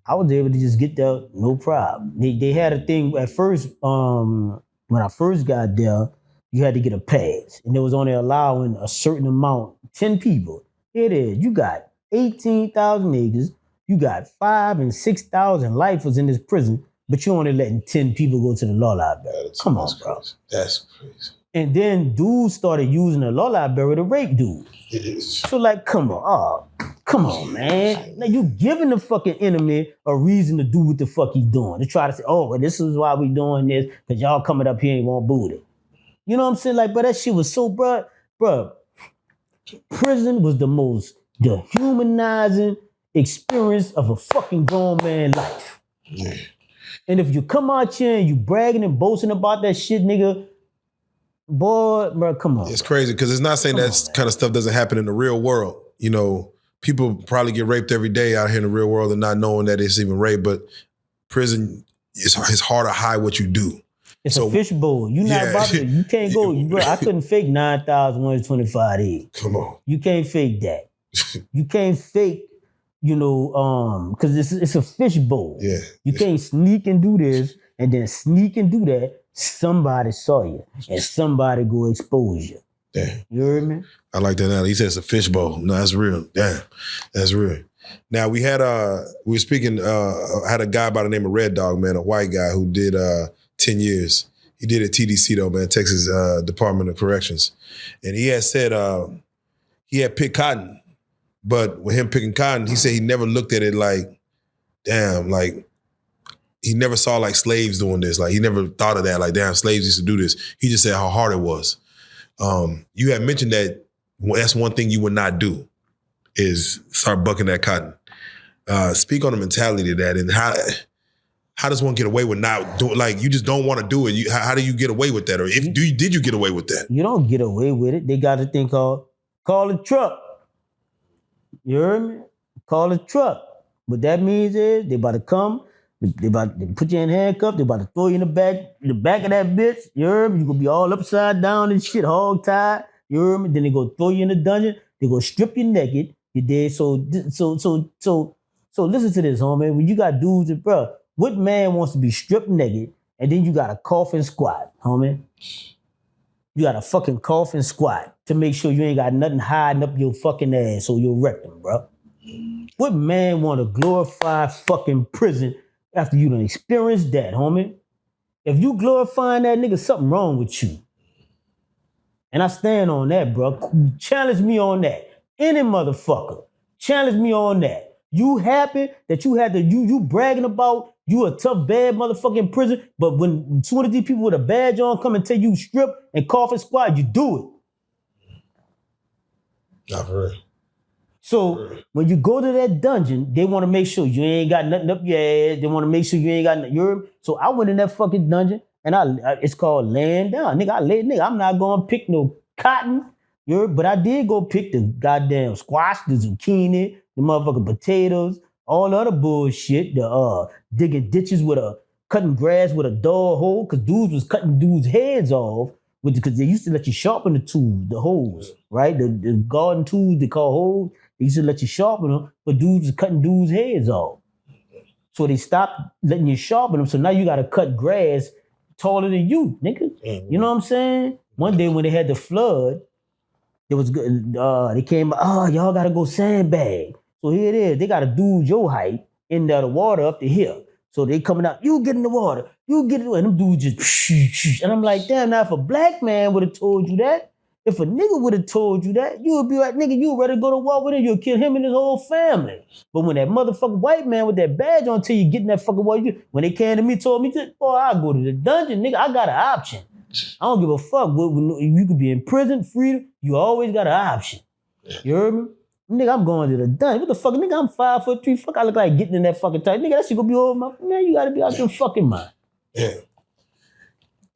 I was able to just get there, no problem. They had a thing at first, when I first got there, you had to get a pass. And it was only allowing a certain amount, 10 people. Here it is. You got 18,000 acres. You got 5,000 and 6,000 lifers in this prison, but you only letting 10 people go to the law library. Come on, bro. Crazy. That's crazy. And then dudes started using the law library to rape dudes. So like, come on, man. Now you giving the fucking enemy a reason to do what the fuck he's doing. To try to say, oh, well, this is why we doing this, because y'all coming up here and won't boot it. You know what I'm saying? Like, but that shit was so, bruh. Prison was the most dehumanizing experience of a fucking grown man life. Yeah. And if you come out here and you bragging and boasting about that shit, nigga, boy, bro, come on. It's crazy because it's not saying that kind of stuff doesn't happen in the real world. You know, people probably get raped every day out here in the real world and not knowing that it's even rape, but prison, it's hard to hide what you do. It's a fishbowl. You not about to, you can't go, bro. I couldn't fake 9,125 days. Come on. You can't fake that. You can't fake, you know, because it's a fishbowl. Yeah. You can't sneak and do this and then sneak and do that. Somebody saw you and somebody go expose you. Damn. You heard me? I like that now. He said it's a fishbowl. No, that's real. Damn. That's real. Now we had we were speaking, I had a guy by the name of Red Dog, man, a white guy who did 10 years. He did at TDC though, man, Texas Department of Corrections. And he had said he had picked cotton, but with him picking cotton, he said he never looked at it like, damn, like he never saw like slaves doing this. Like he never thought of that, like damn, slaves used to do this. He just said how hard it was. You had mentioned that that's one thing you would not do is start bucking that cotton. Speak on the mentality of that and how does one get away with not doing, like you just don't want to do it? How do you get away with that? Or did you get away with that? You don't get away with it. They got a thing called call a truck. You heard me? Call a truck. What that means is they about to come, they put you in handcuffs, they about to throw you in the back of that bitch. You heard me? You gonna be all upside down and shit, hog tied. You heard me? Then they go throw you in the dungeon. They go strip you naked. You dead. So listen to this, homie. When you got dudes and bro, what man wants to be stripped naked and then you got a cough and squat, homie? You got a fucking cough and squat to make sure you ain't got nothing hiding up your fucking ass or your rectum, bro. What man want to glorify fucking prison after you done experienced that, homie? If you glorifying that nigga, something wrong with you. And I stand on that, bro. Challenge me on that. Any motherfucker. Challenge me on that. You happy that you had to, you bragging about you a tough, bad motherfucker in prison, but when two of these people with a badge on come and tell you strip and cough and squat, you do it. Not for real. So when you go to that dungeon, they want to make sure you ain't got nothing up your ass. They want to make sure you ain't got nothing. So I went in that fucking dungeon and it's called laying down. Nigga, I'm not going to pick no cotton. But I did go pick the goddamn squash, the zucchini, the motherfucking potatoes, all the other bullshit, the digging ditches cutting grass with a dog hole, because dudes was cutting dudes' heads off because they used to let you sharpen the tools, the holes, right? The garden tools they call holes, they used to let you sharpen them, but dudes was cutting dudes' heads off. So they stopped letting you sharpen them, so now you gotta cut grass taller than you, nigga. Mm-hmm. You know what I'm saying? One day when they had the flood, it was good. They came, y'all gotta go sandbag. So here it is. They got a dude your height in the water up to here. So they coming out, you get in the water, you get in the water. And them dudes just, and I'm like, damn, now if a black man would have told you that, if a nigga would have told you that, you would be like, nigga, you ready to go to war with him, you'll kill him and his whole family. But when that motherfucking white man with that badge on till you get in that fucking water, when they came to me, told me, boy, I'll go to the dungeon, nigga, I got an option. I don't give a fuck. You could be in prison, freedom, you always got an option. You heard me? Nigga, I'm going to the dungeon. What the fuck? Nigga, I'm 5'3". Fuck, I look like getting in that fucking tight. Nigga, that shit gonna be over my... Man, you gotta be out your fucking mind. Yeah.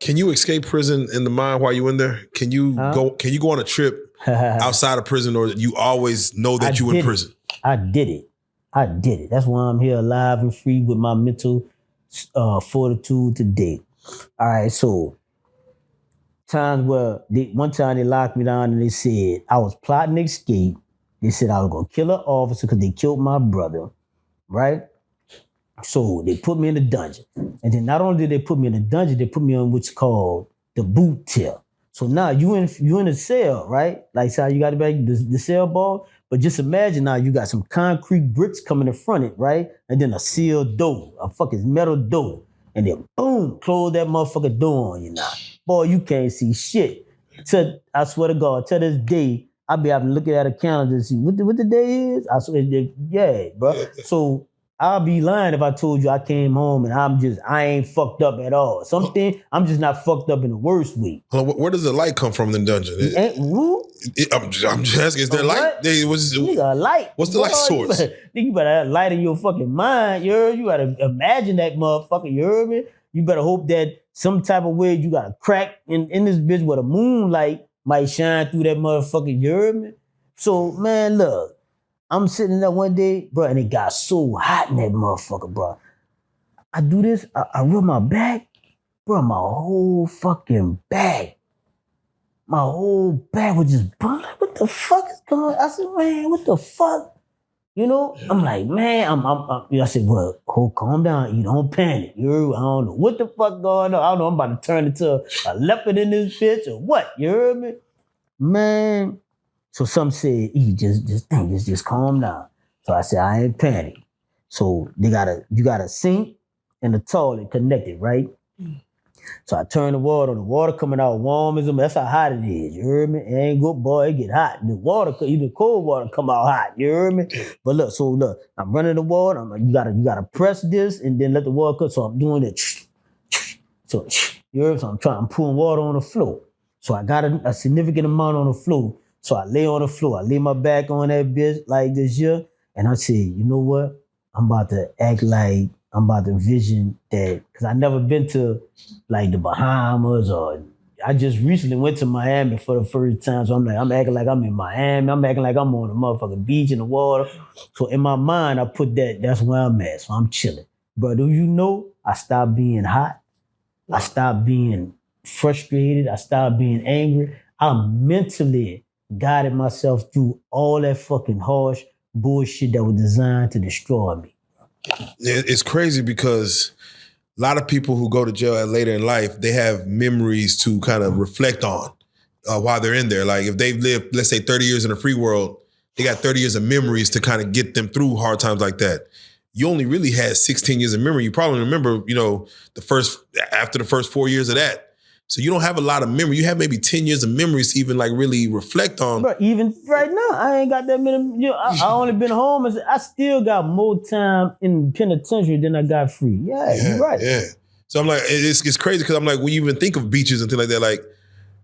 Can you escape prison in the mind while you in there? Can you go on a trip outside of prison, or you always know that you in prison? I did it. That's why I'm here alive and free with my mental fortitude today. All right, so times where one time they locked me down and they said I was plotting to escape. They said I was gonna kill an officer because they killed my brother, right? So they put me in the dungeon. And then not only did they put me in the dungeon, they put me on what's called the boot tip. So now you in a cell, right? Like so you got the cell ball, but just imagine now you got some concrete bricks coming in front of it, right? And then a sealed door, a fucking metal door. And then boom, close that motherfucker door on you now. Boy, you can't see shit. I swear to God, to this day, I be having to look at a calendar to see what the day is. I swear, yeah, bro. So I'll be lying if I told you I came home and I ain't fucked up at all. Something, I'm just not fucked up in the worst way. Where does the light come from in the dungeon? I'm just asking, is there light? Nigga, a light. What's the light source? You better have light in your fucking mind. You gotta imagine that motherfucker, you heard me? You better hope that some type of way you got a crack in this bitch where the moonlight might shine through that motherfucker, you heard me? So, man, look. I'm sitting there one day, bro, and it got so hot in that motherfucker, bro. I do this, I rub my back, bro, my whole fucking back. My whole back was just burning. What the fuck is going on? I said, man, what the fuck? You know, I'm like, man, I said, well, calm down, you don't panic. I don't know what the fuck going on. I don't know, I'm about to turn into a leopard in this bitch or what, you heard me? Man. So some said, just calm down. So I said, I ain't panic. So you got a sink and a toilet connected, right? So I turn the water coming out warm as them. That's how hot it is, you heard me? It ain't good, boy, it get hot. The cold water come out hot, you heard me? But look, I'm running the water, you gotta press this and then let the water come. So I'm doing it. So, you heard me? So I'm pouring water on the floor. So I got a significant amount on the floor. So I lay on the floor. I lay my back on that bitch like this here. And I said, you know what? I'm about to act like I'm about to vision that. Because I never been to like the Bahamas or I just recently went to Miami for the first time. So I'm acting like I'm in Miami. I'm acting like I'm on the motherfucking beach in the water. So in my mind, I put that's where I'm at. So I'm chilling. But do you know, I stopped being hot. I stopped being frustrated. I stopped being angry. I mentally guided myself through all that fucking harsh bullshit that was designed to destroy me. It's crazy because a lot of people who go to jail later in life, they have memories to kind of reflect on while they're in there. Like if they've lived, let's say 30 years in the free world, they got 30 years of memories to kind of get them through hard times like that. You only really had 16 years of memory. You probably remember, after the first 4 years of that. So you don't have a lot of memory. You have maybe 10 years of memories to even like really reflect on. Bro, even right now, I ain't got that many. I only been home. I still got more time in penitentiary than I got free. Yeah, you're right. Yeah. So I'm like, it's crazy because I'm like, when you even think of beaches and things like that, like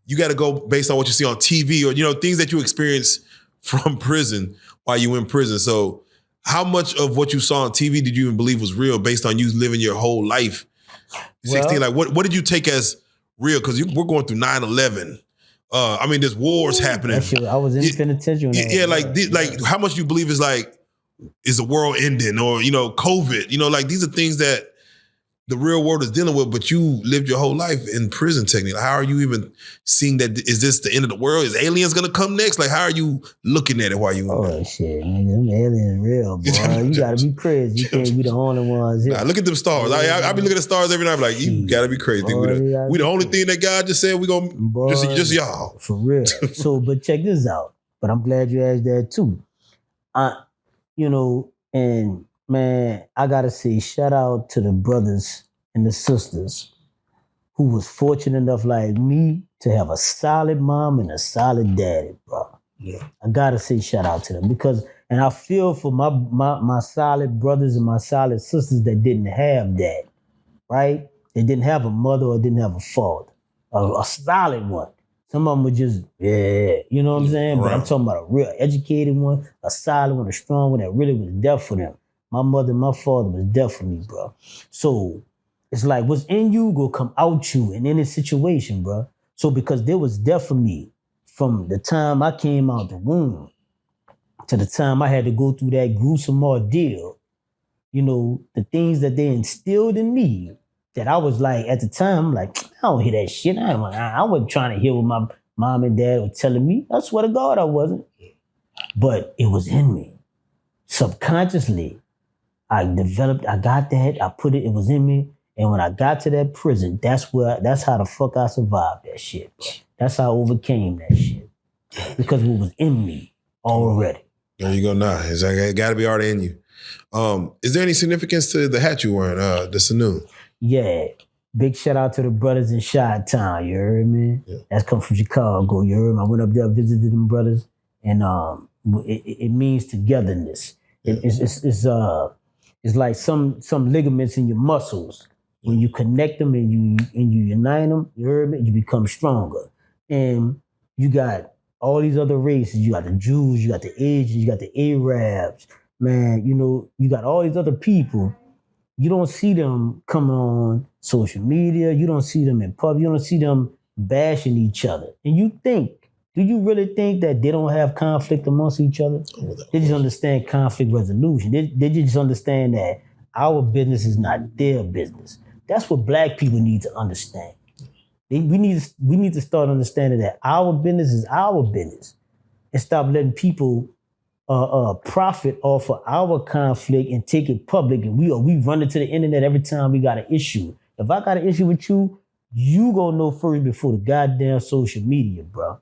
you got to go based on what you see on TV or, things that you experience from prison while you in prison. So how much of what you saw on TV did you even believe was real based on you living your whole life? 16, like what did you take as real? Because we're going through 9/11. There's wars happening. I was in penitentiary. Like how much you believe is the world ending or, COVID? Like these are things that the real world is dealing with, but you lived your whole life in prison technically. How are you even seeing that? Is this the end of the world? Is aliens going to come next? Like, how are you looking at it while you in there? Oh, shit, nigga. Them aliens real, boy. You got to be crazy. You can't be the only ones here. Nah, look at them stars. I be looking at the stars every night. I'm like, you got to be crazy. Boy, we the only thing that God just said we going to just y'all. For real. But check this out. But I'm glad you asked that too. And man, I got to say shout out to the brothers and the sisters who was fortunate enough like me to have a solid mom and a solid daddy, bro. Yeah. I gotta say shout out to them because, and I feel for my solid brothers and my solid sisters that didn't have that, right? They didn't have a mother or didn't have a father, a solid one. Some of them were just, you know what I'm saying? Right. But I'm talking about a real educated one, a solid one, a strong one that really was there for them. My mother and my father was there for me, bro. So it's like what's in you will come out you in any situation, bro. So because there was death for me from the time I came out the womb to the time I had to go through that gruesome ordeal, the things that they instilled in me that I was like, at the time, I'm like, I don't hear that shit. I wasn't trying to hear what my mom and dad were telling me. I swear to God, I wasn't. But it was in me. Subconsciously, I got that, it was in me. And when I got to that prison, that's how the fuck I survived that shit, bro. That's how I overcame that shit. Because what was in me already. There you go now. It got to be already in you. Is there any significance to the hat you're wearing, the Sanu? Yeah. Big shout out to the brothers in Chi-Town, you heard me? Yeah. That's come from Chicago, you heard me? I went up there, visited them brothers, and it means togetherness. Yeah. It's like some ligaments in your muscles. When you connect them and you unite them, you heard me? You become stronger. And you got all these other races. You got the Jews, you got the Asians, you got the Arabs. Man, you know, you got all these other people. You don't see them coming on social media. You don't see them in public. You don't see them bashing each other. And do you really think that they don't have conflict amongst each other? They just understand conflict resolution. They just understand that our business is not their business. That's what Black people need to understand. We need to start understanding that our business is our business, and stop letting people profit off of our conflict and take it public. And we run into the internet every time we got an issue. If I got an issue with you, you gonna know first before the goddamn social media, bro.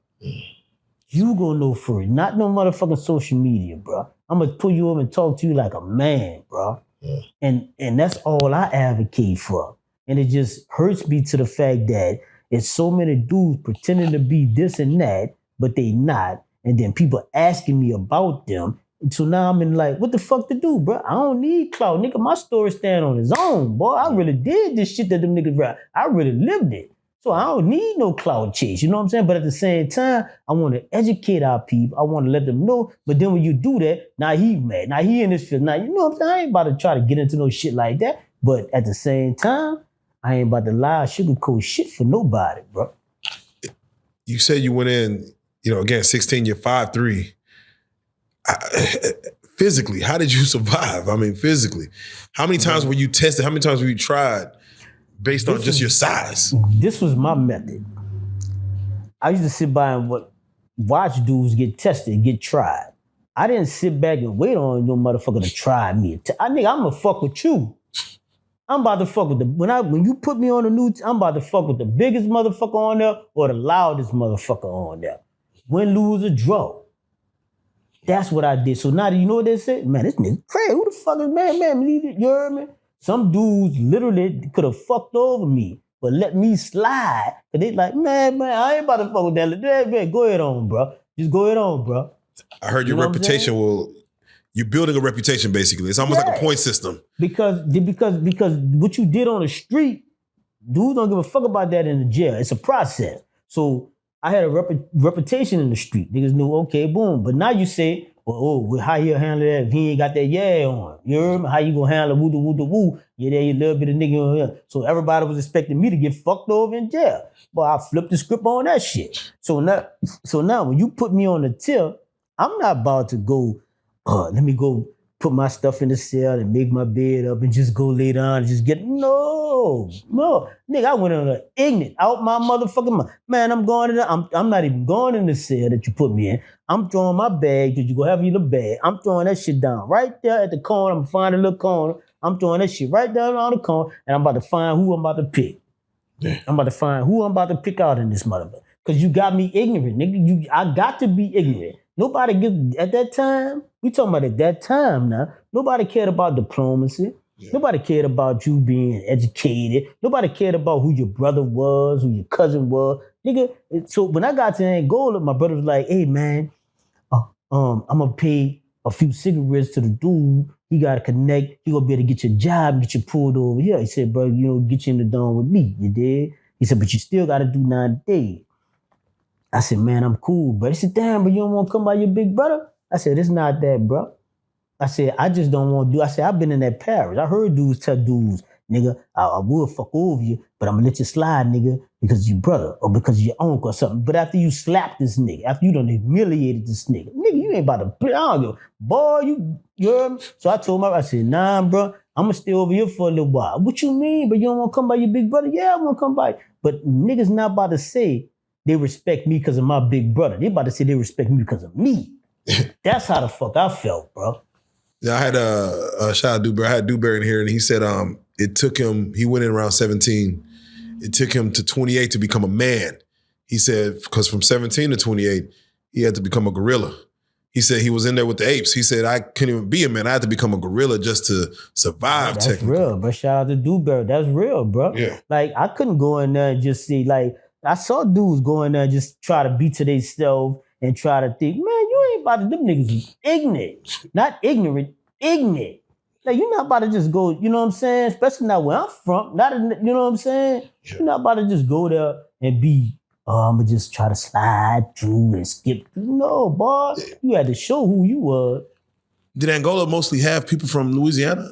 You gonna know first, not no motherfucking social media, bro. I'm gonna pull you over and talk to you like a man, bro. Yeah. And that's all I advocate for. And it just hurts me to the fact that it's so many dudes pretending to be this and that, but they not. And then people asking me about them. And so now I'm in like, what the fuck to do, bro? I don't need clout. Nigga, my story stand on its own, boy. I really did this shit that them niggas rap. I really lived it. So I don't need no clout chase, you know what I'm saying? But at the same time, I want to educate our people. I want to let them know. But then when you do that, now he mad. Now he in this shit. Now, you know what I'm saying? I ain't about to try to get into no shit like that. But at the same time, I ain't about to lie, sugarcoat shit for nobody, bro. You said you went in, you know, again, 16, you're 5'3". Physically, how did you survive? I mean, physically. How many times were you tested? How many times were you tried based on just your size? This was my method. I used to sit by and watch dudes get tested, get tried. I didn't sit back and wait on no motherfucker to try me. I'm gonna fuck with you. I'm about to fuck with when you put me on the news, I'm about to fuck with the biggest motherfucker on there or the loudest motherfucker on there. Win, lose, or draw. That's what I did. So now you know what they say? Man, this nigga crazy. Who the fuck is man? You heard me? Some dudes literally could have fucked over me, but let me slide. And they like, man, I ain't about to fuck with that. Man, go ahead on, bro. Just go ahead on, bro. I heard your reputation you're building a reputation, basically. It's almost like a point system. Because what you did on the street, dudes don't give a fuck about that in the jail. It's a process. So I had a reputation in the street. Niggas knew, okay, boom. But now you say, well, how you handle that if he ain't got that yeah on? You heard me? How you gonna handle woo? Yeah, there you little bit of nigga on here. So everybody was expecting me to get fucked over in jail. But I flipped the script on that shit. So now when you put me on the tip, I'm not about to go, let me go put my stuff in the cell and make my bed up and just go lay down and just get, no. Nigga, I went on an ignorant, out my motherfucking mind. Man, I'm not even going in the cell that you put me in. I'm throwing my bag, because you go have your little bag. I'm throwing that shit down right there at the corner. I'm finding a little corner. I'm throwing that shit right down on the corner, and I'm about to find who I'm about to pick. Yeah. I'm about to find who I'm about to pick out in this motherfucker. Because you got me ignorant, nigga. I got to be ignorant. Nobody at that time, we talking about at that time now, nobody cared about diplomacy. Yeah. Nobody cared about you being educated. Nobody cared about who your brother was, who your cousin was. Nigga, so when I got to Angola, my brother was like, hey man, I'm gonna pay a few cigarettes to the dude. He gotta connect. He gonna be able to get your job, get you pulled over here. He said, bro, get you in the dawn with me, you did? He said, but you still gotta do 9 days. I said, man, I'm cool, bro. He said, damn, but you don't want to come by your big brother? I said, it's not that, bro. I said, I just don't want to do. I said, I've been in that parish. I heard dudes tell dudes, nigga, I will fuck over you, but I'm going to let you slide, nigga, because of your brother or because of your uncle or something. But after you slap this nigga, after you done humiliated this nigga, you ain't about to play. I don't give. Boy, you heard me? So I told him, I said, nah, bro, I'm going to stay over here for a little while. What you mean? But you don't want to come by your big brother? Yeah, I want to come by. But niggas not about to say, they respect me because of my big brother. They about to say they respect me because of me. That's how the fuck I felt, bro. Yeah, I had a shout out Dewberry. I had Dewberry in here, and he said it took him, he went in around 17. It took him to 28 to become a man. He said, because from 17 to 28, he had to become a gorilla. He said he was in there with the apes. He said, I couldn't even be a man. I had to become a gorilla just to survive. That's technically. real, bro. Shout out to Dewberry. That's real, bro. Yeah. Like, I couldn't go in there and just see, like, I saw dudes go in there and just try to beat to themselves and try to think, man, you ain't about to, them niggas is ignorant. Not ignorant, ignorant. Like, you're not about to just go, you know what I'm saying? Especially not where I'm from. Not, you know what I'm saying? Yeah. You're not about to just go there and be, I'm going to just try to slide through and skip. No, boy. You had to show who you were. Did Angola mostly have people from Louisiana?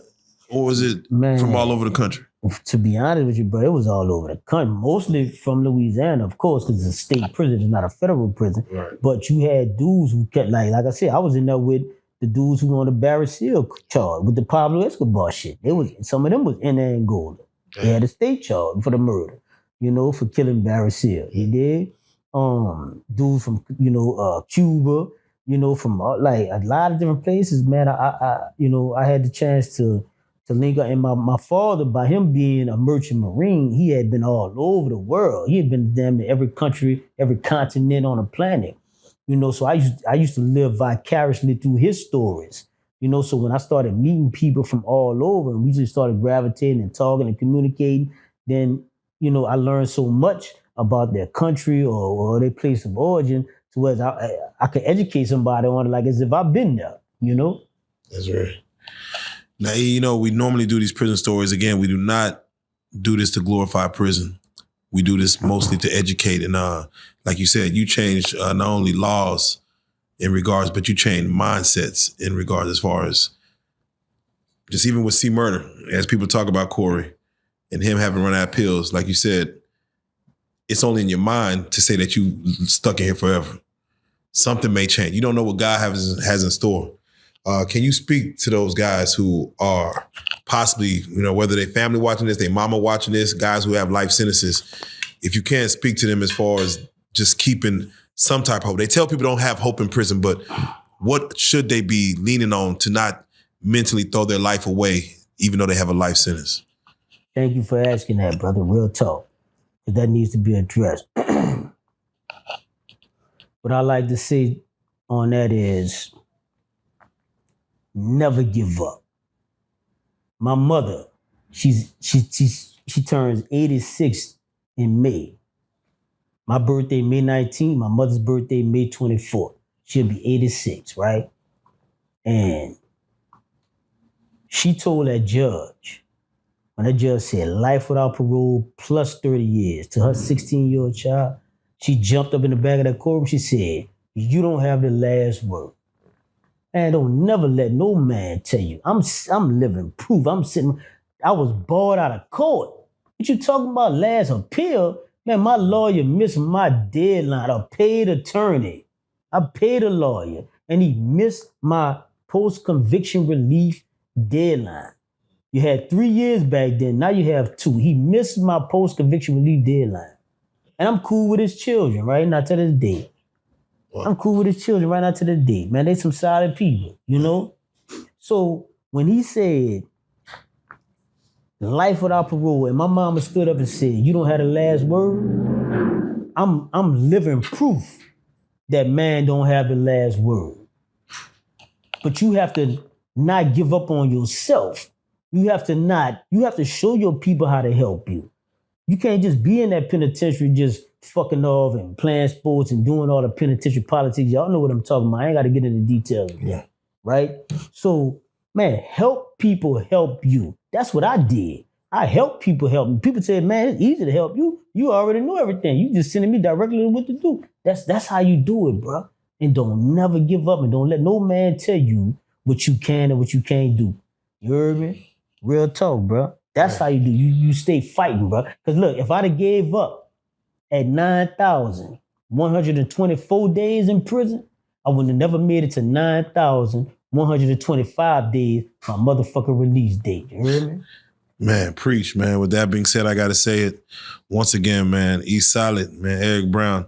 Or was it from all over the country? To be honest with you, bro, it was all over the country. Mostly from Louisiana, of course, because it's a state prison. It's not a federal prison. Right. But you had dudes who kept, like I said, I was in there with the dudes who were on the Barry Seal charge with the Pablo Escobar shit. Some of them was in Angola. They had a state charge for the murder, you know, for killing Barry Seal. You did? Dudes from, you know, Cuba, you know, from like a lot of different places, man. I had the chance to link up. And my father, by him being a merchant marine, he had been all over the world. He had been damn near every country, every continent on the planet. You know, so I used to live vicariously through his stories. You know, so when I started meeting people from all over and we just started gravitating and talking and communicating, then, you know, I learned so much about their country or their place of origin, to where I could educate somebody on it like as if I've been there, you know? That's right. Now, you know, we normally do these prison stories. Again, we do not do this to glorify prison. We do this mostly to educate. And like you said, you changed not only laws in regards, but you changed mindsets in regards as far as just even with C Murder, as people talk about Corey and him having run out of pills, like you said, it's only in your mind to say that you stuck in here forever. Something may change. You don't know what God has in store. Can you speak to those guys who are possibly, you know, whether they family watching this, they mama watching this, guys who have life sentences, if you can't speak to them as far as just keeping some type of hope. They tell people don't have hope in prison, but what should they be leaning on to not mentally throw their life away, even though they have a life sentence? Thank you for asking that, brother. Real talk. That needs to be addressed. What I like to say on that is never give up. My mother, she turns 86 in May. My birthday, May 19th. My mother's birthday, May 24th. She'll be 86, right? And she told that judge, when that judge said life without parole plus 30 years to her 16-year-old child, she jumped up in the back of that courtroom. She said, you don't have the last word. Man, don't never let no man tell you. I'm living proof. I was barred out of court. What you talking about last appeal? Man, my lawyer missed my deadline. I paid attorney. I paid a lawyer. And he missed my post-conviction relief deadline. You had 3 years back then. Now you have 2. He missed my post-conviction relief deadline. And I'm cool with his children right now to this day. I'm cool with his children right now to this day. Man, they some solid people, you know? So when he said life without parole, and my mama stood up and said, you don't have the last word, I'm living proof that man don't have the last word. But you have to not give up on yourself. You have to show your people how to help you. You can't just be in that penitentiary just fucking off and playing sports and doing all the penitentiary politics. Y'all know what I'm talking about. I ain't got to get into details of that, right? So, man, help people help you. That's what I did. I help people help me. People say, man, it's easy to help you. You already know everything. You just sending me directly what to do. That's how you do it, bro. And don't never give up and don't let no man tell you what you can and what you can't do. You heard me? Real talk, bro. That's how you do. You stay fighting, bro. Because look, if I'd have gave up at 9,124 days in prison, I would have never made it to 9,125 days, my motherfucking release date. You hear me? Man, preach, man. With that being said, I got to say it once again, man. East Solid, man, Eric Brown.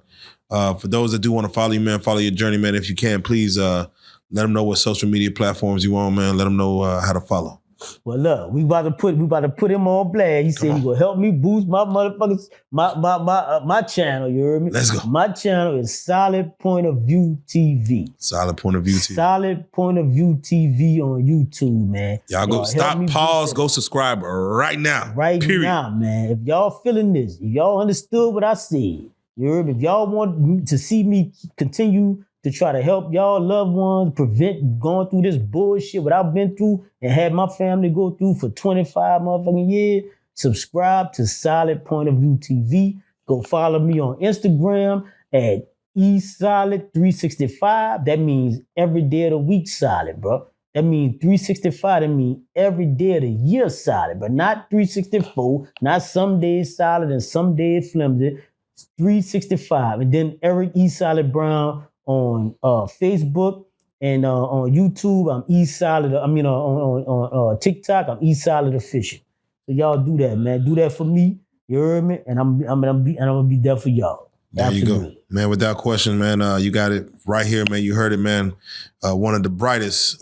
For those that do want to follow you, man, follow your journey, man. If you can, please let them know what social media platforms you on, man. Let them know how to follow. Well, look, we about to put him on blast. He said he gonna help me boost my motherfuckers, my channel. You heard me? Let's go. My channel is Solid Point of View TV. Solid Point of View TV. Solid Point of View TV on YouTube, man. Y'all go stop, pause, go subscribe right now. Right period. now, man. If y'all feeling this, if y'all understood what I said, you heard me? If y'all want to see me continue to try to help y'all loved ones prevent going through this bullshit what I've been through and had my family go through for 25 motherfucking years, subscribe to Solid Point of View TV. Go follow me on Instagram at eSolid365. That means every day of the week solid, bro. That means 365. That means every day of the year solid, but not 364. Not some days solid and some days flimsy. It's 365. And then Eric E. Solid Brown on Facebook and on YouTube. I'm E Solid. I mean on TikTok. I'm E Solid Official. So y'all do that, man. Do that for me. You heard me? And I'm gonna be there for y'all. There Absolutely. you go, man. Without question, man. You got it right here, man. You heard it, man. One of the brightest,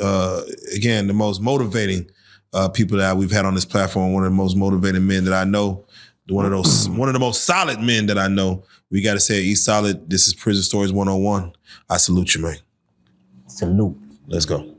again, the most motivating people that we've had on this platform. One of the most motivated men that I know. One of the most solid men that I know. We got to say, E Solid. This is Prison Stories 101. I salute you, man. Salute. Let's go.